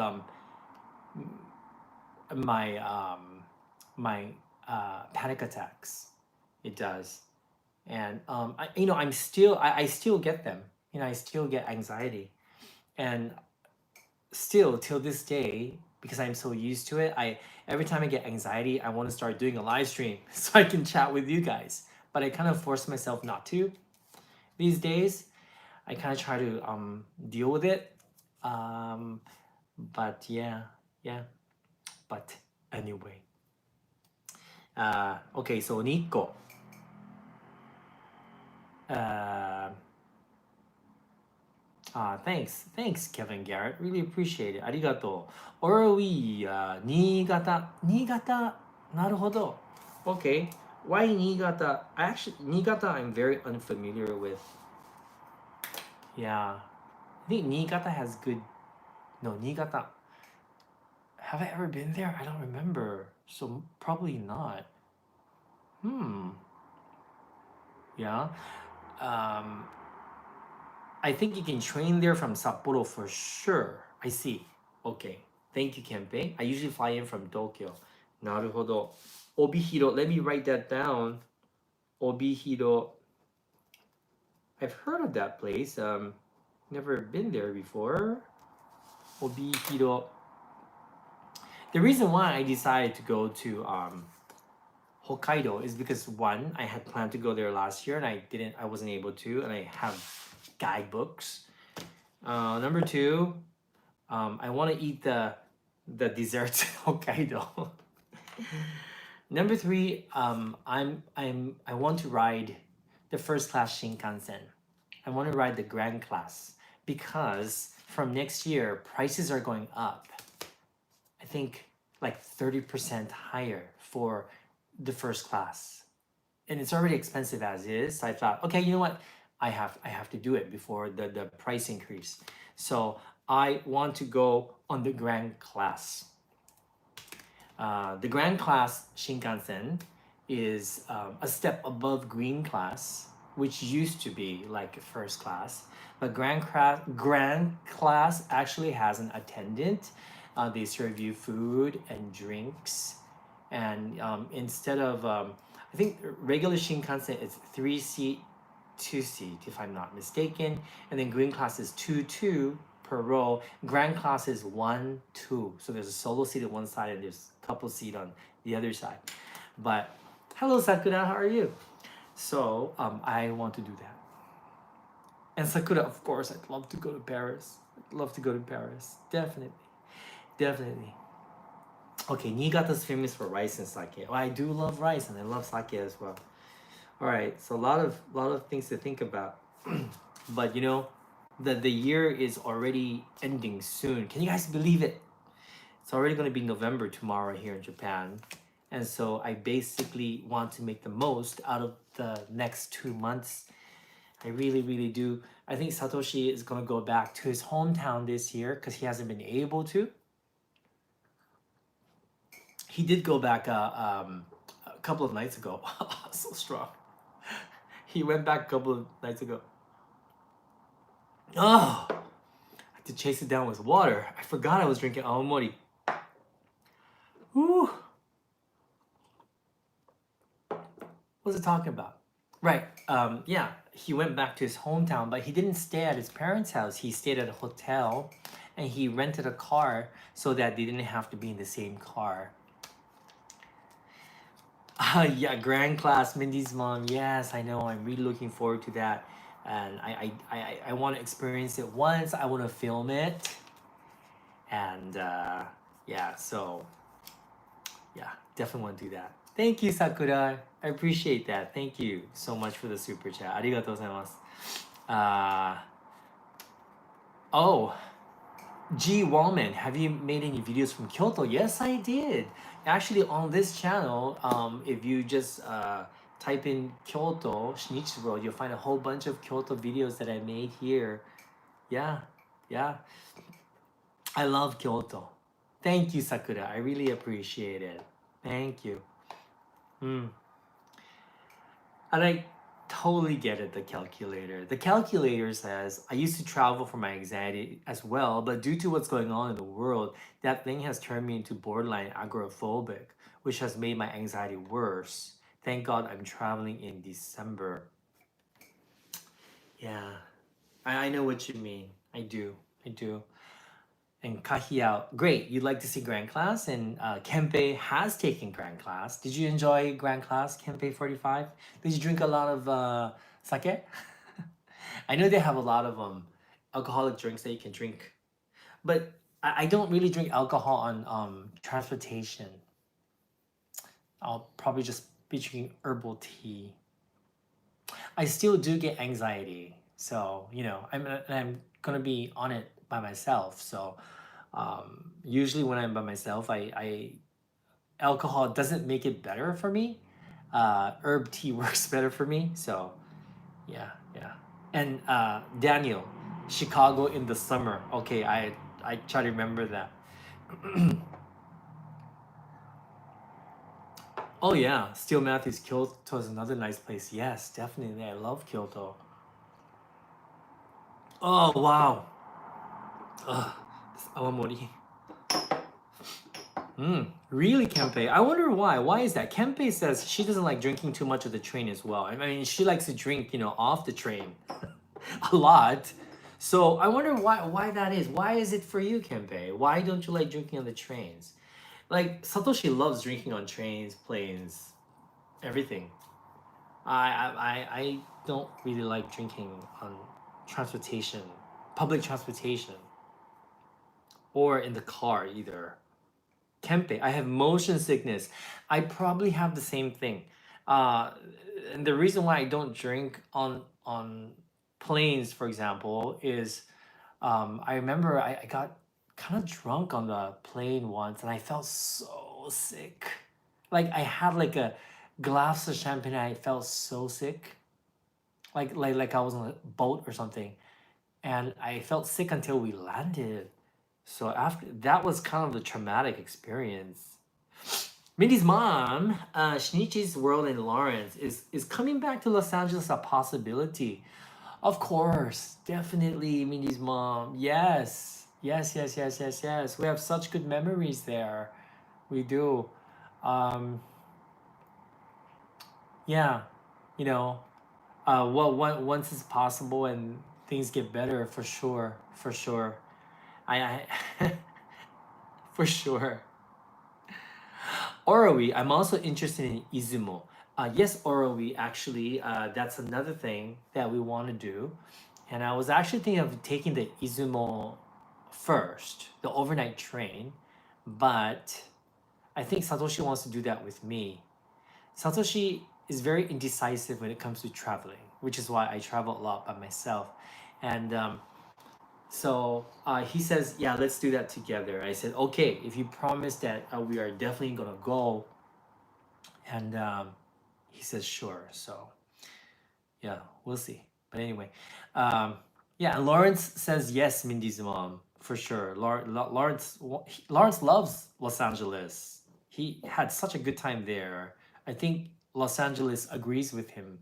my my panic attacks. It does, and I'm still I still get them. I still get anxiety, and still till this day, because I'm so used to it, every time I get anxiety, I want to start doing a live stream so I can chat with you guys. But I kind of force myself not to these days. I kind of try to deal with it. But yeah. But anyway. Okay, so Nico. Thanks, Kevin Garrett. Really appreciate it. ありがとう。Oroi, Niigata. Niigata. なるほど. Okay. Why Niigata? Actually, Niigata I'm very unfamiliar with. Yeah. I think Niigata has good... No, Niigata. Have I ever been there? I don't remember. So probably not. Yeah. I think you can train there from Sapporo for sure. I see. Okay. Thank you, Kempe. I usually fly in from Tokyo. Naruhodo. Obihiro. Let me write that down. Obihiro. I've heard of that place. Never been there before. Obihiro. The reason why I decided to go to Hokkaido is because one, I had planned to go there last year and I wasn't able to, and I have guidebooks. Number two, I want to eat the desserts in Hokkaido. Number three, I want to ride the first class Shinkansen. I want to ride the grand class because from next year prices are going up. I think like 30% higher for the first class, and it's already expensive as is. So I thought, okay, you know what? I have to do it before the price increase. So I want to go on the grand class. The grand class Shinkansen is a step above green class, which used to be like first class. But grand class actually has an attendant. They serve you food and drinks. And instead of, I think regular Shinkansen is 3-seat, 2-seat, if I'm not mistaken. And then green class is 2-2 per row. Grand class is 1-2. So there's a solo seat on one side and there's a couple seat on the other side. But hello, Sakura, how are you? So I want to do that. And Sakura, of course, I'd love to go to Paris. I'd love to go to Paris. Definitely. Definitely. Okay, Niigata's famous for rice and sake. Well, I do love rice and I love sake as well. All right, so a lot of things to think about. But you know, the year is already ending soon. Can you guys believe it? It's already going to be November tomorrow here in Japan. And so I basically want to make the most out of the next 2 months. I really, really do. I think Satoshi is going to go back to his hometown this year because he hasn't been able to. He did go back a couple of nights ago. So strong. He went back a couple of nights ago. Oh, I had to chase it down with water. I forgot I was drinking Awamori. Whew. What was it talking about? Right. Yeah, he went back to his hometown, but he didn't stay at his parents' house. He stayed at a hotel and he rented a car so that they didn't have to be in the same car. Yeah, grand class, Mindy's mom. Yes, I know. I'm really looking forward to that. And I want to experience it once. I want to film it. And yeah, so yeah, definitely want to do that. Thank you, Sakura. I appreciate that. Thank you so much for the super chat. Arigatou gozaimasu. Oh, G. Wallman, have you made any videos from Kyoto? Yes, I did. Actually, on this channel, if you just type in Kyoto, Shinichi World, you'll find a whole bunch of Kyoto videos that I made here. Yeah, yeah. I love Kyoto. Thank you, Sakura. I really appreciate it. Thank you. And I totally get it, the calculator. The calculator says, I used to travel for my anxiety as well, but due to what's going on in the world, that thing has turned me into borderline agoraphobic, which has made my anxiety worse. Thank God I'm traveling in December. Yeah, I know what you mean. I do. And Kahiao, great, you'd like to see Grand Class, and Kempe has taken Grand Class. Did you enjoy Grand Class, Kempe 45? Did you drink a lot of sake? I know they have a lot of alcoholic drinks that you can drink, but I don't really drink alcohol on transportation. I'll probably just be drinking herbal tea. I still do get anxiety, so you know I'm gonna be on it by myself. So usually when I'm by myself, I alcohol doesn't make it better for me. Herb tea works better for me. So yeah. And Daniel, Chicago in the summer. Okay, I try to remember that. Oh yeah, Steel Matthews, Kyoto is another nice place. Yes, definitely. I love Kyoto. Oh wow. This Awamori. Really, Kempe? I wonder why. Why is that? Kempe says she doesn't like drinking too much of the train as well. I mean, she likes to drink, off the train a lot. So I wonder why that is. Why is it for you, Kempe? Why don't you like drinking on the trains? Like Satoshi loves drinking on trains, planes, everything. I don't really like drinking on transportation, public transportation, or in the car either. Kempe, I have motion sickness. I probably have the same thing. Uh, and the reason why I don't drink on planes, for example, is I remember I got kind of drunk on the plane once, and I felt so sick. Like I had like a glass of champagne, and I felt so sick. Like I was on a boat or something, and I felt sick until we landed. So after that was kind of the traumatic experience. Mindy's mom, Shinichi's World in Lawrence, is coming back to Los Angeles a possibility? Of course, definitely, Mindy's mom. Yes, yes. We have such good memories there. We do. Um, yeah, you know, once it's possible and things get better, for sure. I for sure. Orowi, I'm also interested in Izumo. Yes, Orowi, actually, that's another thing that we want to do. And I was actually thinking of taking the Izumo first, the overnight train, but I think Satoshi wants to do that with me. Satoshi is very indecisive when it comes to traveling, which is why I travel a lot by myself. And he says, yeah, let's do that together. I said, okay, if you promise that we are definitely going to go. And he says, sure. So, yeah, we'll see. But anyway, yeah, and Lawrence says yes, Mindy's mom, for sure. Lawrence loves Los Angeles. He had such a good time there. I think Los Angeles agrees with him.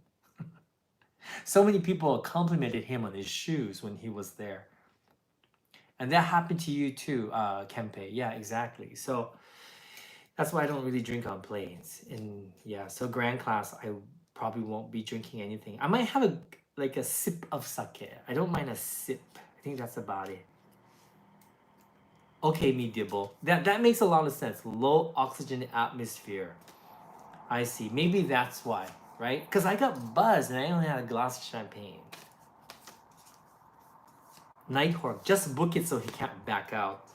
So many people complimented him on his shoes when he was there. And that happened to you too, Kempe. Yeah, exactly. So that's why I don't really drink on planes. And yeah, so grand class, I probably won't be drinking anything. I might have a sip of sake. I don't mind a sip. I think that's about it. Okay, me Dibble. That makes a lot of sense. Low oxygen atmosphere. I see. Maybe that's why, right? Because I got buzzed and I only had a glass of champagne. Nighthawk, just book it so he can't back out.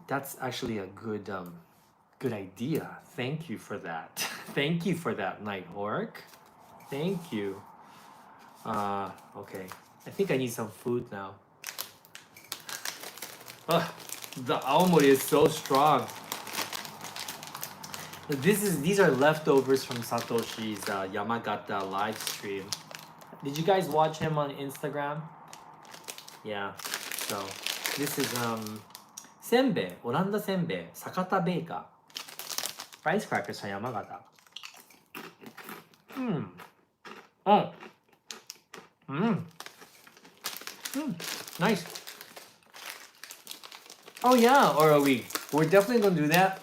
That's actually a good idea. Thank you for that. Thank you for that, Nighthawk. Thank you. Okay. I think I need some food now. The Awamori is so strong. These are leftovers from Satoshi's Yamagata live stream. Did you guys watch him on Instagram? Yeah. So this is senbei, Oranda senbei, Sakata Baker. Rice crackers from Yamagata. Oh. Nice. Oh yeah, or are we? We're definitely gonna do that.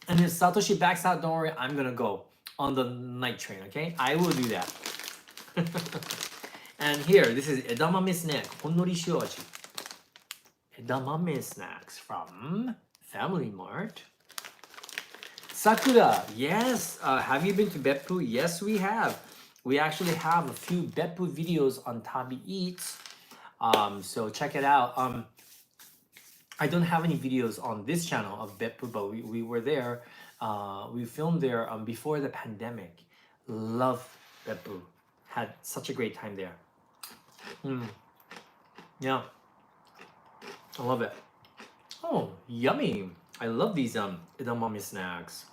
And if Satoshi backs out, don't worry, I'm gonna go on the night train, okay? I will do that. And here, this is edamame snack, honnori shioaji. Edamame snacks from Family Mart. Sakura, yes. Have you been to Beppu? Yes, we have. We actually have a few Beppu videos on Tabi Eats. So check it out. I don't have any videos on this channel of Beppu, but we were there. We filmed there before the pandemic. Love Beppu. Had such a great time there. Yeah. I love it. Oh, yummy. I love these edamame snacks.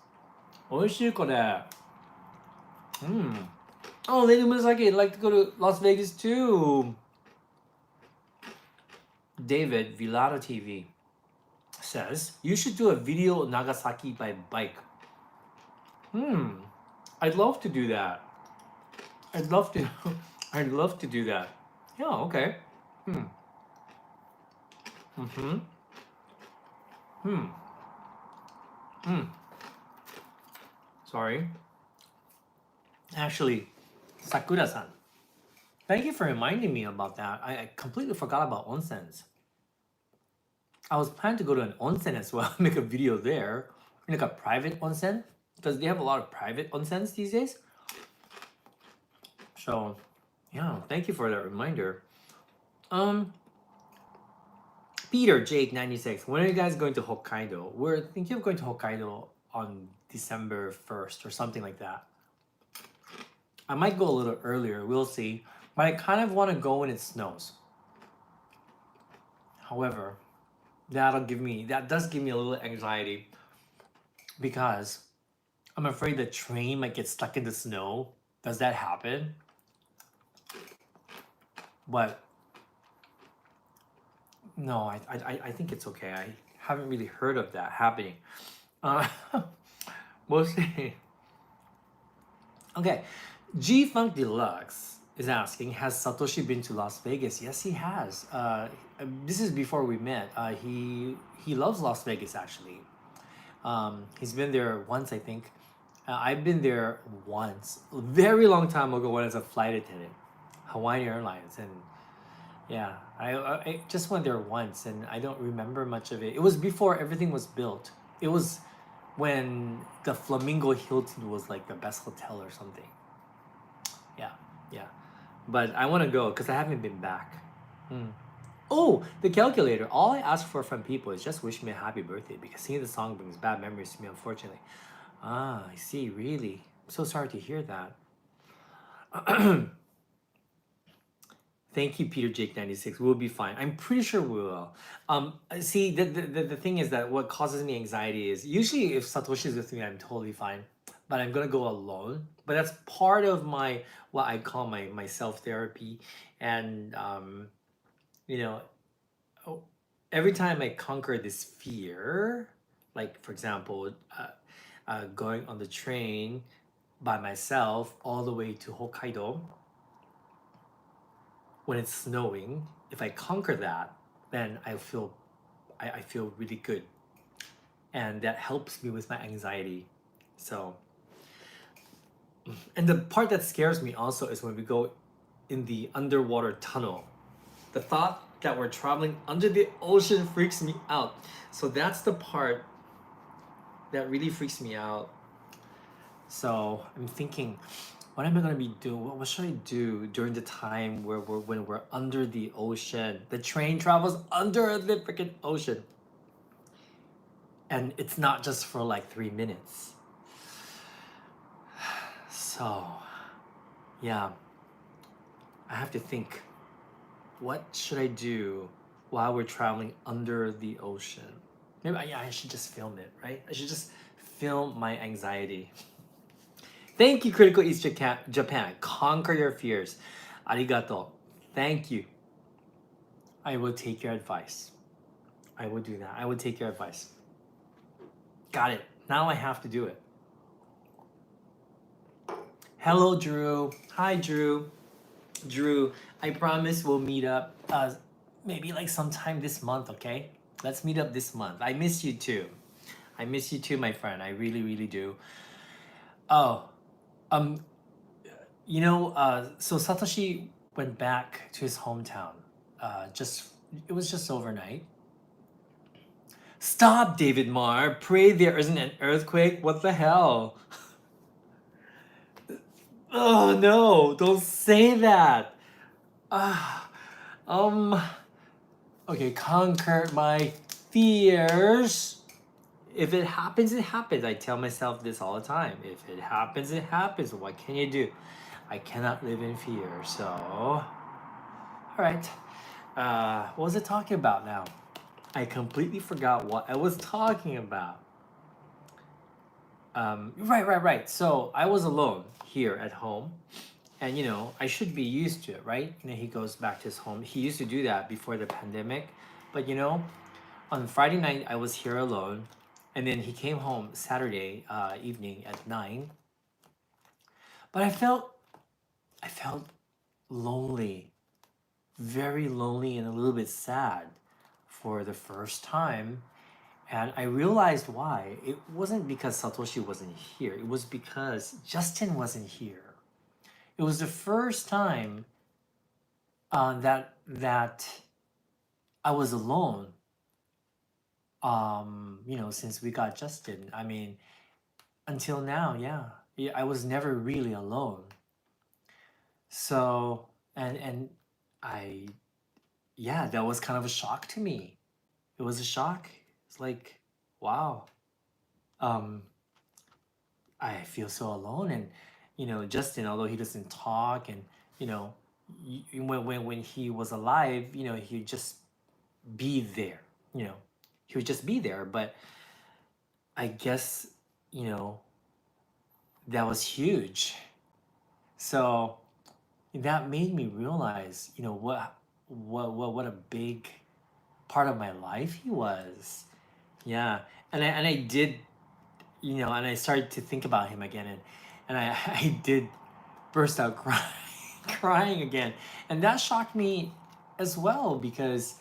Oishii kore. Oh, Lady Murasaki, I'd like to go to Las Vegas too. David Villara TV says you should do a video Nagasaki by bike. I'd love to do that. I'd love to I'd love to do that. Yeah, okay. Sorry. Actually, Sakura-san, thank you for reminding me about that. I completely forgot about onsens. I was planning to go to an onsen as well, make a video there, like a private onsen, because they have a lot of private onsens these days. So, yeah, thank you for that reminder. Peter Jake 96, when are you guys going to Hokkaido? We're thinking of going to Hokkaido on December 1st or something like that. I might go a little earlier, we'll see. But I kind of want to go when it snows. However, that does give me a little anxiety because I'm afraid the train might get stuck in the snow. Does that happen? But no, I think it's okay. I haven't really heard of that happening. We'll see. Okay, G Funk Deluxe is asking, has Satoshi been to Las Vegas? Yes, he has. This is before we met. He loves Las Vegas actually. He's been there once, I think. I've been there once, a very long time ago when I was a flight attendant, Hawaiian Airlines, and yeah, I just went there once, and I don't remember much of it. It was before everything was built. It was when the Flamingo Hilton was like the best hotel or something. Yeah. Yeah, but I want to go because I haven't been back. Mm. Oh, the calculator. All I ask for from people is just wish me a happy birthday because singing the song brings bad memories to me, unfortunately. Ah, I see, really. I'm so sorry to hear that. Thank you, Peter Jake 96. We'll be fine. I'm pretty sure we will. See, the thing is that what causes me anxiety is usually if Satoshi's with me, I'm totally fine. But I'm gonna go alone. But that's part of my what I call my self therapy, and you know, oh, every time I conquer this fear, like for example, going on the train by myself all the way to Hokkaido when it's snowing, if I conquer that, then I feel really good, and that helps me with my anxiety. So, and the part that scares me also is when we go in the underwater tunnel. The thought that we're traveling under the ocean freaks me out. So that's the part that really freaks me out. So I'm thinking, what am I gonna be doing? What should I do during the time where when we're under the ocean? The train travels under the freaking ocean, and it's not just for like 3 minutes. So, yeah, I have to think. What should I do while we're traveling under the ocean? Maybe yeah, I should just film it, right? I should just film my anxiety. Thank you, Critical East Japan. Conquer your fears. Arigato. Thank you. I will take your advice. I will do that. I will take your advice. Got it. Now I have to do it. Hello, Drew. Hi, Drew. Drew, I promise we'll meet up maybe like sometime this month, okay? Let's meet up this month. I miss you too. I miss you too, my friend. I really, really do. Oh, um, so Satoshi went back to his hometown. Just it was just overnight. Stop, David Marr. Pray there isn't an earthquake. What the hell? Oh no! Don't say that. Ah, um. Okay, conquer my fears. If it happens, it happens. I tell myself this all the time. If it happens, it happens. What can you do? I cannot live in fear. So, all right. What was I talking about now? I completely forgot what I was talking about. Right. So I was alone here at home, and I should be used to it, right? He goes back to his home. He used to do that before the pandemic, but on Friday night I was here alone, and then he came home Saturday evening at 9. But I felt lonely, very lonely, and a little bit sad for the first time. And I realized why. It wasn't because Satoshi wasn't here. It was because Justin wasn't here. It was the first time that I was alone. Since we got Justin. I mean, until now, yeah, I was never really alone. So and I yeah, that was kind of a shock to me. It was a shock. It's like, wow, um, I feel so alone. And Justin, although he doesn't talk, and you know, when he was alive, he'd just be there. You know, he would just be there. But I guess you know that was huge. So that made me realize, what a big part of my life he was. Yeah, and I did, and I started to think about him again, and I I did burst out crying, crying again, and that shocked me as well because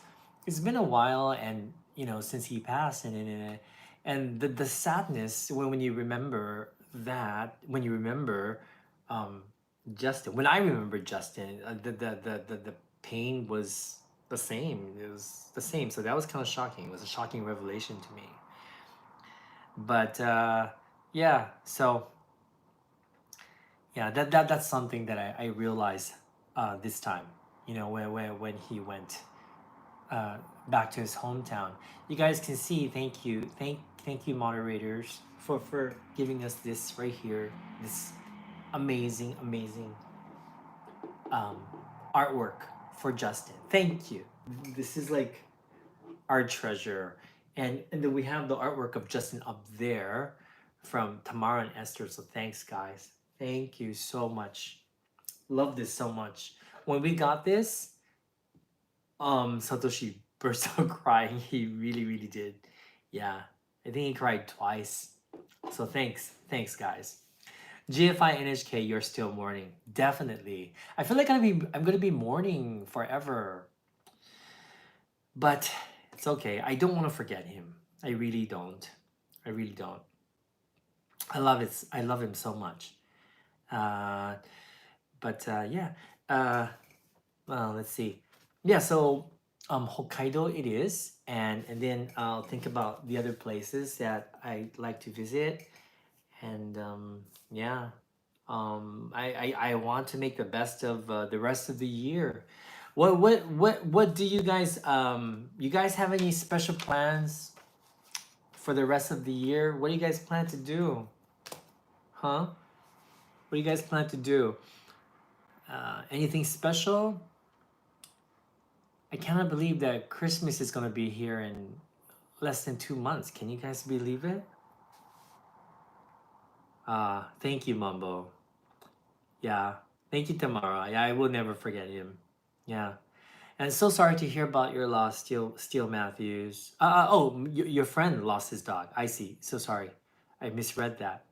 it's been a while, and since he passed, and the sadness when you remember that when you remember um, Justin, when I remember Justin, the pain was the same. It was the same. So that was kind of shocking. It was a shocking revelation to me. But yeah, so Yeah, that's something that I realized this time. You know, when he went uh, back to his hometown. You guys can see. Thank you, moderators, for giving us this right here. This amazing um, artwork for Justin. Thank you. This is like our treasure, and then we have the artwork of Justin up there from Tamara and Esther. So thanks, guys. Thank you so much. Love this so much. When we got this, Satoshi burst out crying. He really did. Yeah, I think he cried twice. So thanks guys. GFI NHK, you're still mourning. Definitely. I feel like I'm gonna be mourning forever. But it's okay. I don't want to forget him. I really don't. I really don't. I love it. I love him so much. Uh, yeah. Well, let's see. Yeah, so Hokkaido it is, and then I'll think about the other places that I like to visit, and yeah, I want to make the best of the rest of the year. What do you guys have any special plans for the rest of the year? What do you guys plan to do? Huh? What do you guys plan to do? Anything special? I cannot believe that Christmas is gonna be here in less than 2 months. Can you guys believe it? Thank you, Mumbo. Yeah. Thank you, Tamara. Yeah, I will never forget him. Yeah. And so sorry to hear about your loss, Steele Matthews. Your friend lost his dog. I see. So sorry. I misread that.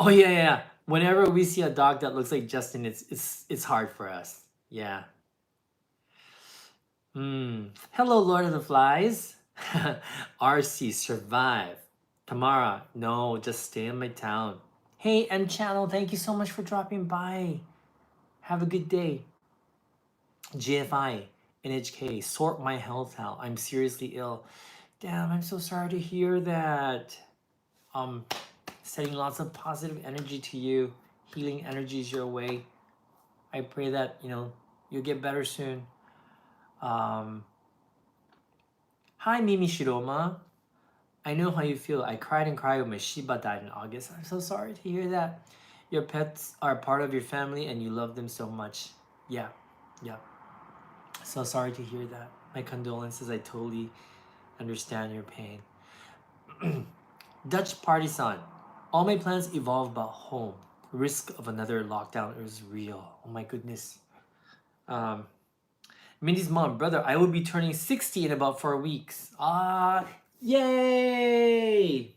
Oh yeah. Whenever we see a dog that looks like Justin, it's hard for us. Yeah. Hello, Lord of the Flies. RC, survive. Tamara, no, just stay in my town. Hey, M Channel, thank you so much for dropping by. Have a good day. GFI, NHK, sort my health out. I'm seriously ill. Damn, I'm so sorry to hear that. Sending lots of positive energy to you, healing energies your way. I pray that, you'll get better soon. Hi, Mimi Shiroma. I know how you feel. I cried and cried when my Shiba died in August. I'm so sorry to hear that. Your pets are part of your family and you love them so much. Yeah. So sorry to hear that. My condolences. I totally understand your pain. Dutch partisan. All my plans evolve but home. Risk of another lockdown is real. Oh my goodness. Mindy's mom, brother, I will be turning 60 in about 4 weeks. Yay!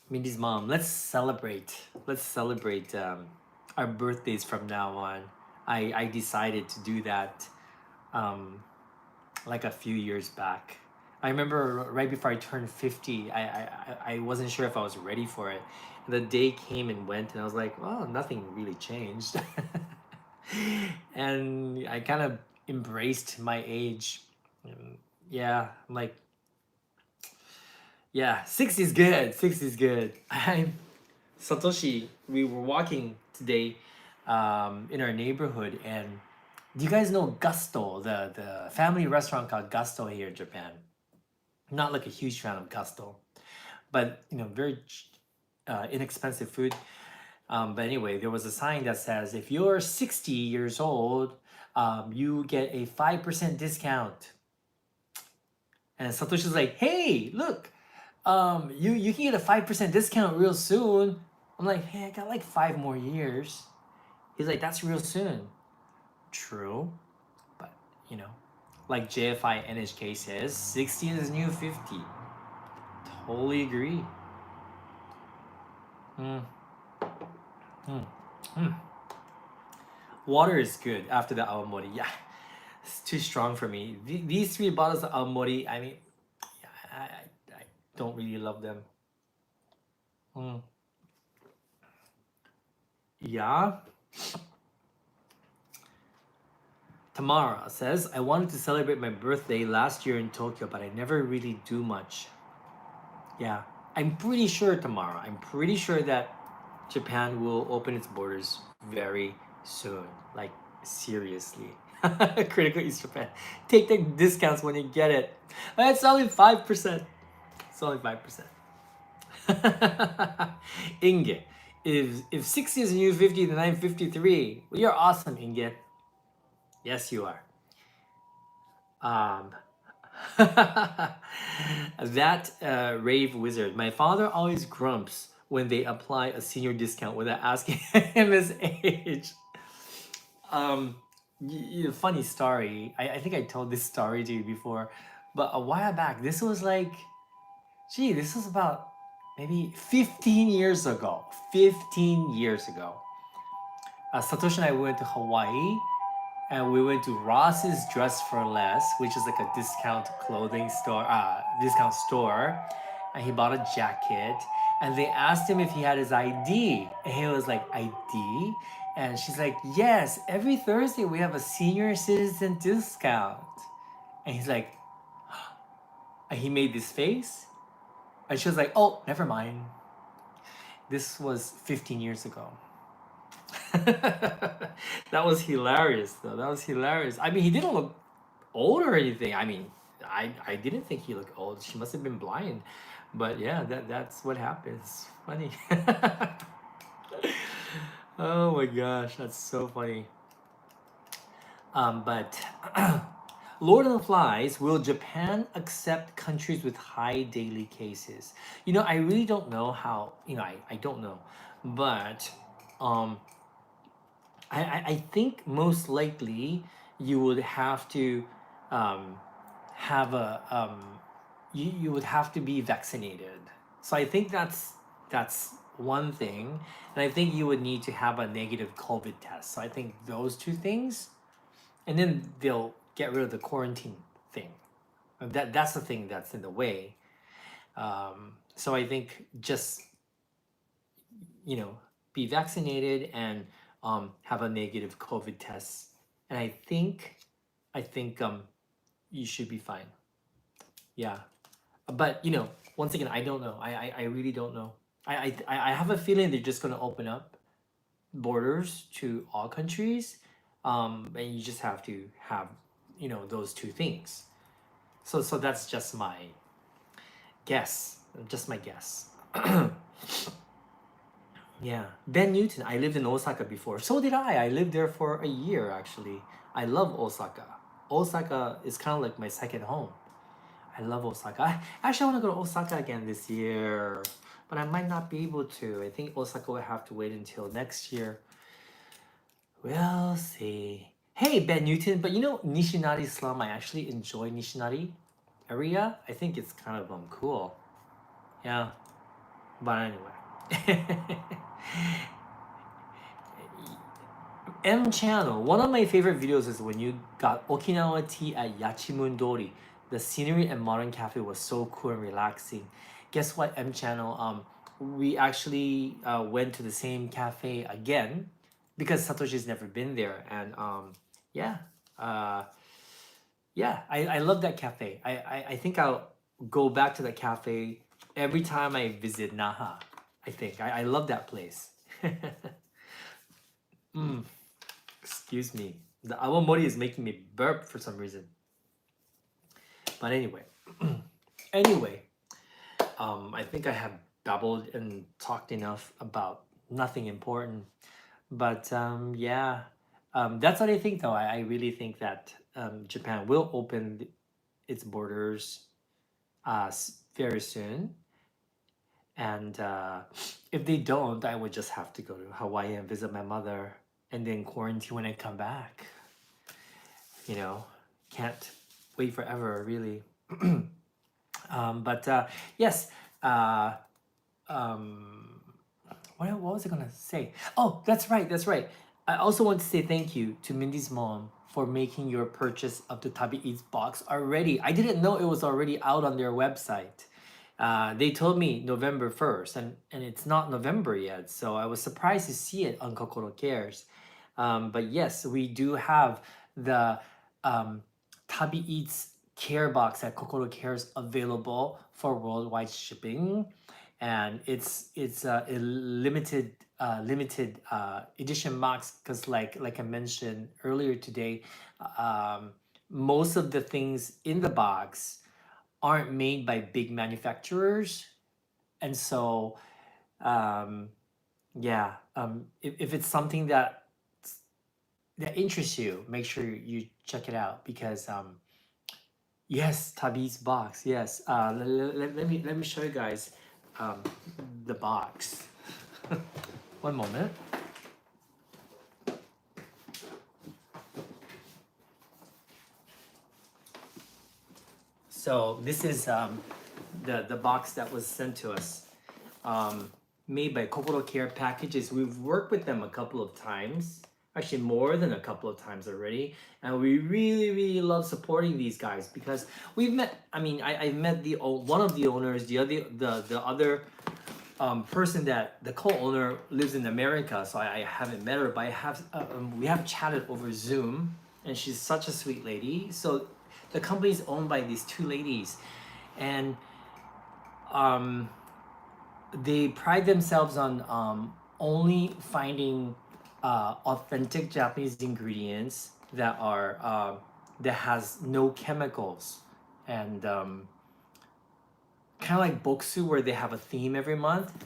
Mindy's mom, let's celebrate. Let's celebrate our birthdays from now on. I decided to do that like a few years back. I remember right before I turned 50, I wasn't sure if I was ready for it. The day came and went, and I was like, well, nothing really changed. And I kind of embraced my age. Yeah, I'm like, yeah, 60 is good. 60 is good. Satoshi, we were walking today in our neighborhood, and do you guys know Gusto, the family restaurant called Gusto here in Japan? I'm not like a huge fan of Gusto, but very inexpensive food. But anyway, there was a sign that says if you're 60 years old, you get a 5% discount. And Satoshi's like, hey, look, you can get a 5% discount real soon. I'm like, hey, I got like 5 more years. He's like, that's real soon. True, but like JFI NHK says, 60 is new 50. Totally agree. Water is good after the Awamori. Yeah, it's too strong for me. These 3 bottles of Awamori, I mean, I don't really love them. Yeah. Tamara says, I wanted to celebrate my birthday last year in Tokyo, but I never really do much. Yeah, I'm pretty sure, Tamara, I'm pretty sure that Japan will open its borders very soon. Like, seriously. Critical East Japan. Take the discounts when you get it. It's only 5%. It's only 5%. Inge. If 60 is a new 50, then I'm 53. Well, you're awesome, Inge. Yes, you are. Um, that rave wizard. My father always grumps when they apply a senior discount without asking him his age. Um, funny story. I think I told this story to you before, but a while back, this was like, this was about maybe 15 years ago. 15 years ago. Satoshi and I went to Hawaii and we went to Ross's Dress for Less, which is like a discount store. And he bought a jacket, and they asked him if he had his ID, and he was like, ID? And she's like, yes, every Thursday we have a senior citizen discount. And he's like, and he made this face, and she was like, oh, never mind. This was 15 years ago. That was hilarious, though. That was hilarious. I mean, he didn't look old or anything. I mean, I didn't think he looked old. She must have been blind. But yeah, that's what happens. Funny. Oh my gosh, that's so funny. But Lord of the Flies, will Japan accept countries with high daily cases? I really don't know how, I don't know. But um, I think most likely you would have to um, have you would have to be vaccinated. So I think that's one thing, and I think you would need to have a negative COVID test. So I think those two things, and then they'll get rid of the quarantine thing. That's the thing that's in the way. So I think just be vaccinated and have a negative COVID test, and I think you should be fine. Yeah, but once again, I don't know. I really don't know. I have a feeling they're just gonna open up borders to all countries, and you just have to have those two things. So that's just my guess. Just my guess. Yeah, Ben Newton. I lived in Osaka before. So did I. I lived there for a year actually. I love Osaka. Osaka is kind of like my second home. I love Osaka. Actually, I want to go to Osaka again this year, but I might not be able to. I think Osaka will have to wait until next year. We'll see. Hey, Ben Newton, but Nishinari Slum, I actually enjoy Nishinari area. I think it's kind of cool. Yeah, but anyway. M channel. One of my favorite videos is when you got Okinawa tea at Yachimundori. The scenery and modern cafe was so cool and relaxing. Guess what, M channel? We actually went to the same cafe again because Satoshi's never been there, and yeah, yeah, I love that cafe. I think I'll go back to that cafe every time I visit Naha. I think I love that place. Excuse me. The Awamori is making me burp for some reason. But anyway, anyway, I think I have babbled and talked enough about nothing important. But yeah, that's what I think though. I really think that Japan will open its borders very soon. And if they don't, I would just have to go to Hawaii and visit my mother and then quarantine when I come back. Can't wait forever, really. But yes, what was I gonna say? Oh, that's right, that's right. I also want to say thank you to Mindy's mom for making your purchase of the Tabi Eats box already. I didn't know it was already out on their website. They told me November 1st, and it's not November yet, so I was surprised to see it on Kokoro Cares. But yes, we do have the Tabi Eats care box at Kokoro Cares available for worldwide shipping, and it's a limited limited edition box because like I mentioned earlier today, um, most of the things in the box aren't made by big manufacturers, and so um, yeah, if it's something that interests you, make sure you check it out because yes, Tabi's box. Yes, let me show you guys um, the box. One moment. So this is the box that was sent to us, um, made by Kokoro Care Packages. We've worked with them a couple of times, actually more than a couple of times already, and we really love supporting these guys because we've met. I mean, I met one of the owners, the other person that the co-owner lives in America, so I haven't met her, but we have chatted over Zoom, and she's such a sweet lady. So the company is owned by these two ladies, and um, they pride themselves on only finding authentic Japanese ingredients that has no chemicals, and kind of like Boksu where they have a theme every month.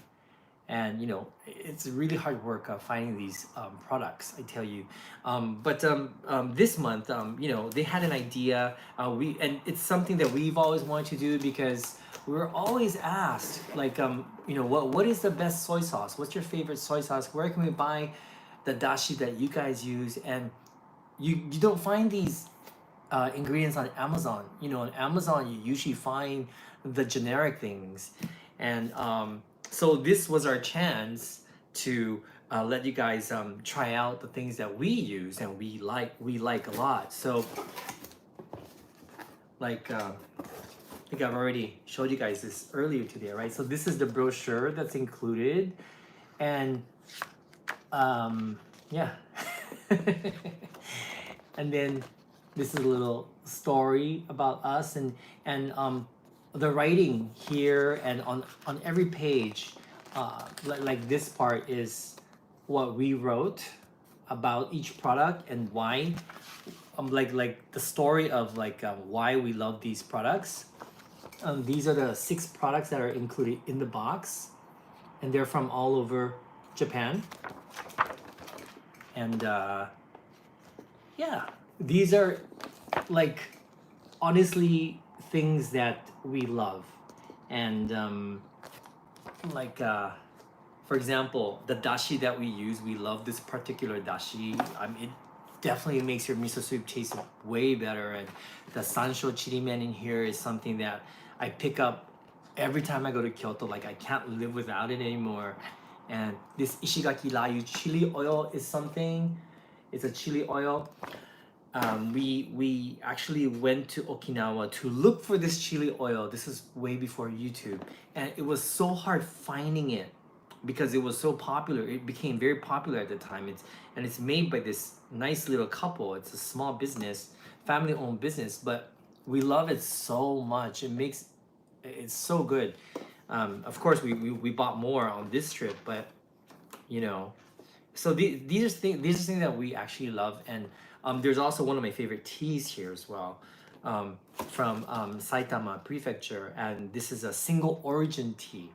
And it's really hard work finding these products, I tell you. But this month, they had an idea. And it's something that we've always wanted to do because we were always asked, like, what is the best soy sauce? What's your favorite soy sauce? Where can we buy the dashi that you guys use? And you don't find these ingredients on Amazon. On Amazon you usually find the generic things, and so this was our chance to let you guys try out the things that we use and we like a lot. So like I think I've already showed you guys this earlier today, right? So this is the brochure that's included, and yeah. And then this is a little story about us, and the writing here and on every page, like this part is what we wrote about each product and why, like the story of why we love these products. These are the 6 products that are included in the box, and they're from all over Japan. And yeah, these are like honestly things that we love. And for example, the dashi that we use, we love this particular dashi. It definitely makes your miso soup taste way better. And the sansho chili man in here is something that I pick up every time I go to Kyoto. Like, I can't live without it anymore. And this ishigaki rayu chili oil is something. It's a chili oil. We actually went to Okinawa to look for this chili oil. This is way before YouTube, and it was so hard finding it because it was so popular. It became very popular at the time. It's made by this nice little couple. It's a small business, family-owned business, but we love it so much. It's so good. Of course, we bought more on this trip, but you know so these are things that we actually love. And there's also one of my favorite teas here as well, from Saitama Prefecture, and this is a single origin tea.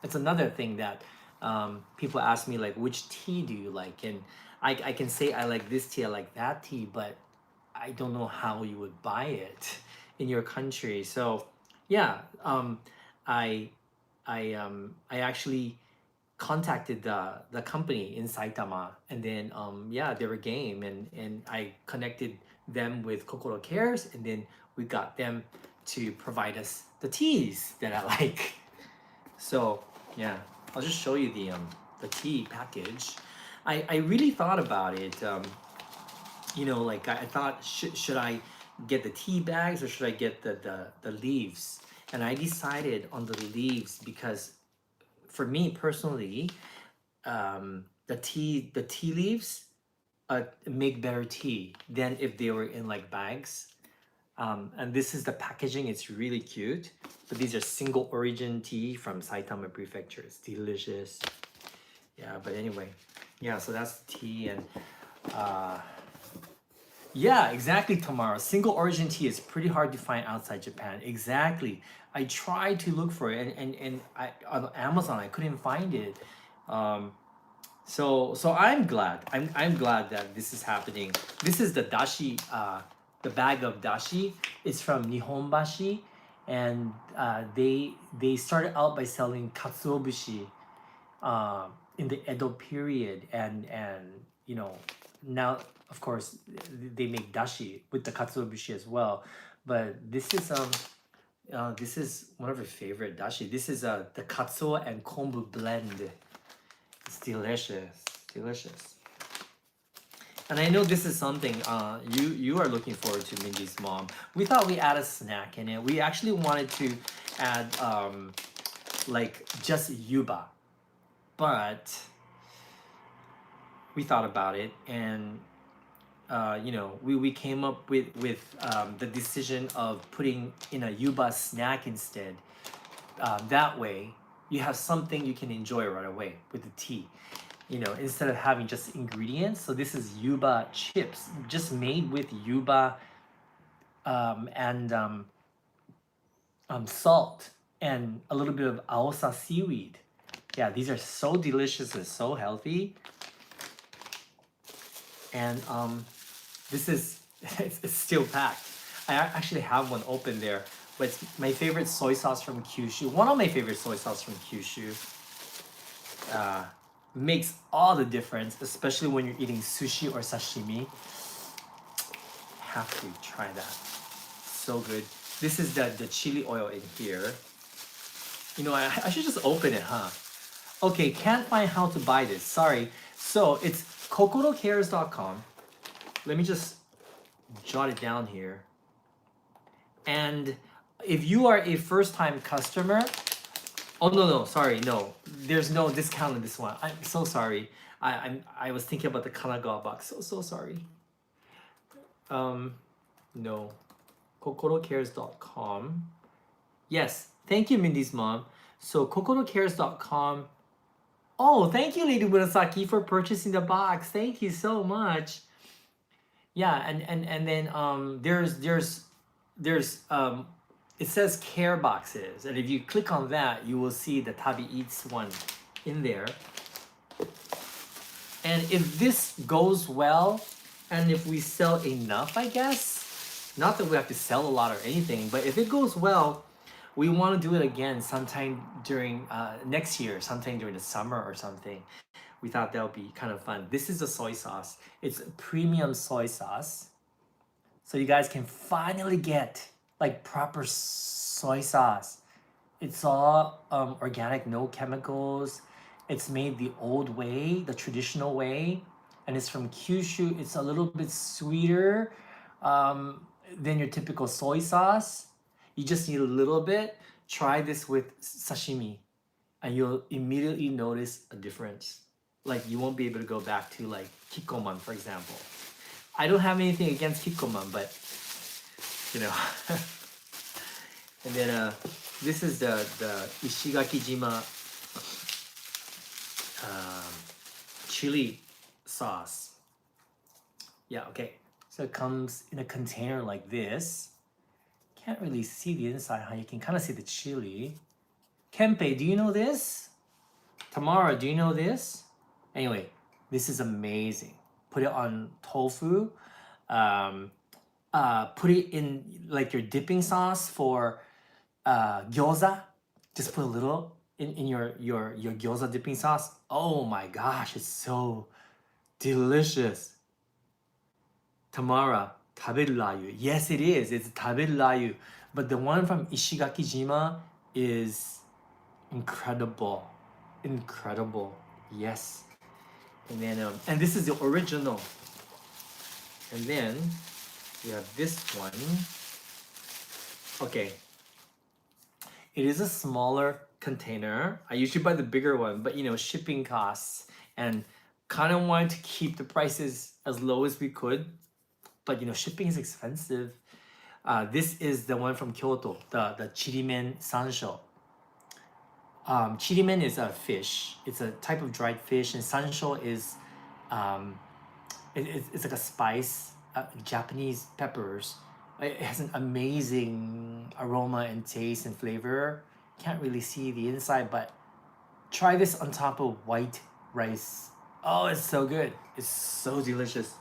It's another thing that people ask me, like, which tea do you like? And I can say I like this tea, I like that tea, but I don't know how you would buy it in your country. So yeah, I actually contacted the company in Saitama, and then yeah, they were game, and I connected them with Kokoro Cares, and then we got them to provide us the teas that I like. So yeah, I'll just show you the tea package. I really thought about it. Like I thought, should I get the tea bags or should I get the leaves? And I decided on the leaves because for me personally, the tea leaves make better tea than if they were in like bags. And this is the packaging. It's really cute. But these are single origin tea from Saitama Prefecture. It's delicious. Yeah, but anyway, yeah. So that's tea and yeah, exactly, Tamara. Single origin tea is pretty hard to find outside Japan. Exactly. I tried to look for it and I on Amazon I couldn't find it. Um, so I'm glad. I'm glad that this is happening. This is the dashi, the bag of dashi. It's from Nihonbashi, and they started out by selling katsuobushi in the Edo period, and you know now of course they make dashi with the katsuobushi as well, but this is one of her favorite dashi. This is the katsuo and kombu blend. It's delicious, delicious. And I know this is something you are looking forward to, Mindy's mom. We thought we add a snack in it. We actually wanted to add like just yuba, but we thought about it and you know we came up with the decision of putting in a yuba snack instead. That way you have something you can enjoy right away with the tea, you know, instead of having just ingredients. So this is yuba chips just made with yuba and salt and a little bit of aosa seaweed. Yeah, these are so delicious and so healthy. And this is it's still packed. I actually have one open there, but it's my favorite soy sauce from Kyushu. One of my favorite soy sauce from Kyushu. Makes all the difference, especially when you're eating sushi or sashimi. Have to try that. So good. This is the chili oil in here. You know, I should just open it, huh? Okay, can't find how to buy this. Sorry. So it's kokorocares.com. Let me just jot it down here. And if you are a first-time customer, oh no, sorry, no, there's no discount on this one. I'm so sorry. I was thinking about the Kanagawa box. So sorry. No, kokorocares.com. Yes, thank you, Mindy's mom. So kokorocares.com. Oh, thank you, Lady Murasaki, for purchasing the box. Thank you so much. Yeah, and then there's it says care boxes, and if you click on that, you will see the Tabi Eats one in there. And if this goes well, and if we sell enough, I guess, not that we have to sell a lot or anything, but if it goes well, we want to do it again sometime during next year, sometime during the summer or something. We thought that would be kind of fun. This is the soy sauce. It's premium soy sauce. So you guys can finally get like proper soy sauce. It's all organic, no chemicals. It's made the old way, the traditional way, and it's from Kyushu. It's a little bit sweeter than your typical soy sauce. You just need a little bit. Try this with sashimi, and you'll immediately notice a difference. Like you won't be able to go back to like kikkoman, for example. I don't have anything against kikkoman, but you know. And then this is the Ishigakijima chili sauce. Yeah, okay. So it comes in a container like this. Can't really see the inside, huh? You can kind of see the chili. Kempe, do you know this? Tamara, do you know this? Anyway, this is amazing. Put it on tofu. Put it in like your dipping sauce for gyoza. Just put a little in your gyoza dipping sauce. Oh my gosh, it's so delicious. Tamara, taberu. Yes, it is. It's taberu. But the one from Ishigakijima is incredible. Incredible. Yes. And then and this is the original. And then we have this one. Okay. It is a smaller container. I usually buy the bigger one, but you know, shipping costs, and kind of wanted to keep the prices as low as we could. But you know, shipping is expensive. This is the one from Kyoto, the Chirimen Sansho. chirimen is a fish. It's a type of dried fish, and sansho is um, it's like a spice, Japanese peppers. It has an amazing aroma and taste and flavor. Can't really see the inside, but try this on top of white rice. Oh, it's so good. It's so delicious.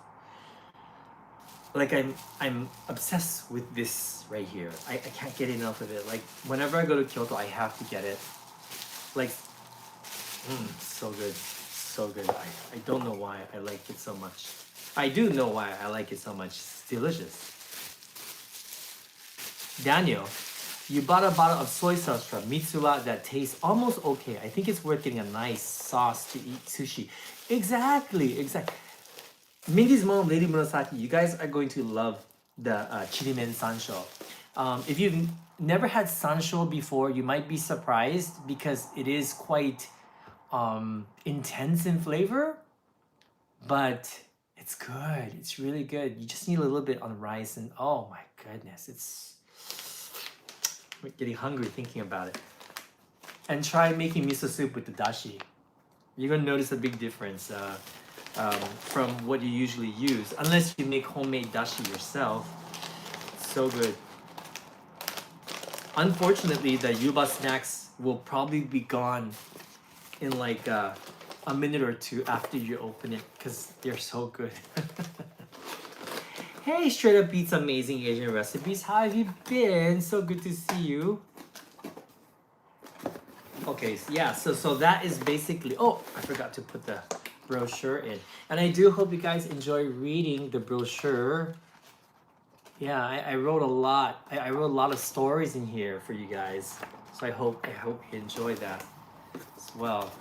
Like I'm obsessed with this right here. I can't get enough of it. Like whenever I go to Kyoto, I have to get it. Like, so good. So good. I don't know why I like it so much. I do know why I like it so much. It's delicious. Daniel, you bought a bottle of soy sauce from Mitsuwa that tastes almost okay. I think it's worth getting a nice sauce to eat sushi. Exactly, exactly. Mindy's mom, Lady Murasaki, you guys are going to love the chirimen sansho. If you've never had sansho before, you might be surprised because it is quite intense in flavor, but it's good. It's really good. You just need a little bit on rice, and oh my goodness, I'm getting hungry thinking about it. And try making miso soup with the dashi. You're gonna notice a big difference from what you usually use, unless you make homemade dashi yourself. So good. Unfortunately, the yuba snacks will probably be gone in like a minute or two after you open it because they're so good. Hey, Straight Up Beats Amazing Asian Recipes. How have you been? So good to see you. Okay, so yeah, so that is basically, oh, I forgot to put the brochure in. And I do hope you guys enjoy reading the brochure. Yeah, I wrote a lot. I wrote a lot of stories in here for you guys. So I hope you enjoy that as well.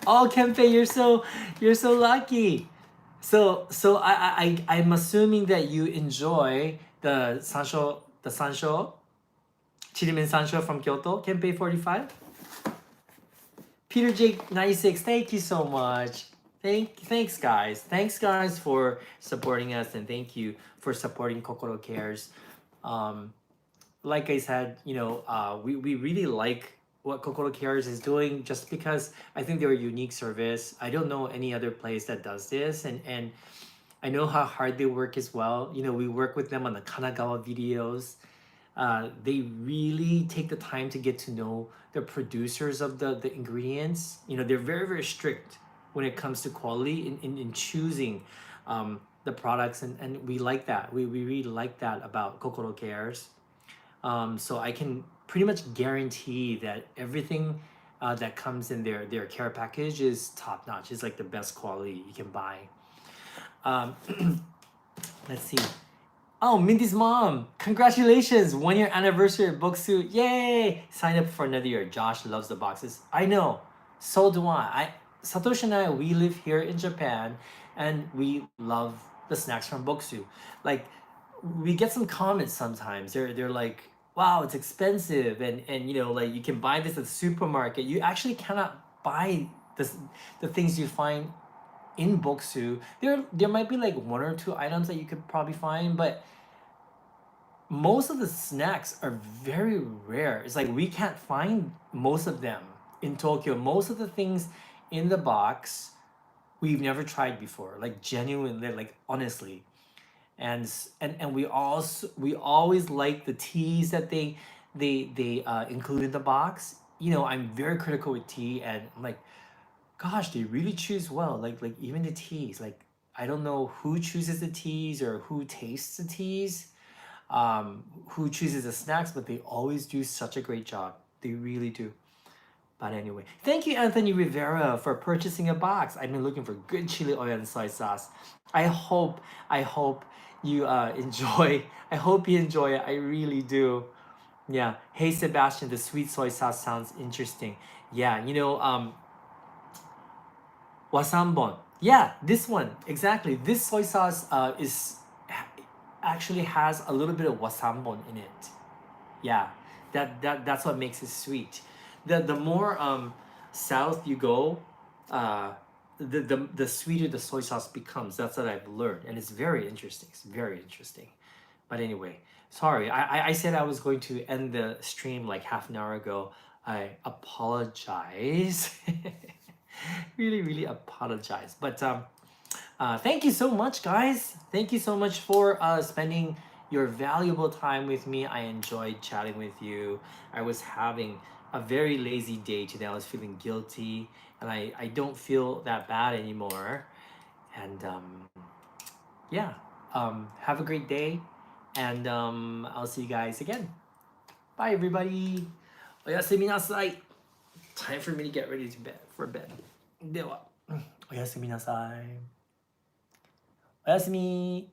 Oh, Kempe, you're so lucky. So I'm assuming that you enjoy the sansho, chirimen sansho from Kyoto, Kempe 45. Peter Jake 96, thank you so much. Thanks guys for supporting us, and thank you for supporting Kokoro Cares. Like I said, we really like what Kokoro Cares is doing just because I think they're a unique service. I don't know any other place that does this, and I know how hard they work as well. We work with them on the Kanagawa videos. They really take the time to get to know the producers of the ingredients. They're very, very strict when it comes to quality in choosing the products, and we like that. We really like that about Kokoro Cares. So I can pretty much guarantee that everything that comes in their care package is top notch. It's like the best quality you can buy. Let's see. Oh, Mindy's mom! Congratulations! 1 year anniversary of Booksu. Yay! Sign up for another year. Josh loves the boxes. I know. So do I. Satoshi and I, we live here in Japan, and we love the snacks from Booksu. Like, we get some comments sometimes. They're like, wow, it's expensive, and like you can buy this at the supermarket. You actually cannot buy the things you find in Booksu. There might be like 1 or 2 items that you could probably find, but most of the snacks are very rare. It's like we can't find most of them in Tokyo. Most of the things in the box we've never tried before, like genuinely, like honestly. And we always like the teas that they include in the box. I'm very critical with tea, and I'm like, gosh, they really choose well. Like even the teas. Like I don't know who chooses the teas or who tastes the teas, who chooses the snacks, but they always do such a great job. They really do. But anyway, thank you, Anthony Rivera, for purchasing a box. I've been looking for good chili oil and soy sauce. I hope you enjoy. I hope you enjoy it. I really do. Yeah. Hey, Sebastian, the sweet soy sauce sounds interesting. Yeah, wasambon. Yeah, this one exactly. This soy sauce actually has a little bit of wasambon in it. Yeah, that's what makes it sweet. The more south you go, the sweeter the soy sauce becomes. That's what I've learned, and it's very interesting. It's very interesting. But anyway, sorry. I said I was going to end the stream like half an hour ago. I apologize. Really, really apologize. But thank you so much, guys. Thank you so much for spending your valuable time with me. I enjoyed chatting with you. I was having a very lazy day today. I was feeling guilty, and I don't feel that bad anymore. And yeah, have a great day, and I'll see you guys again. Bye, everybody. おやすみなさい. Time for me to get ready to bed for bed. では、おやすみなさい。おやすみ。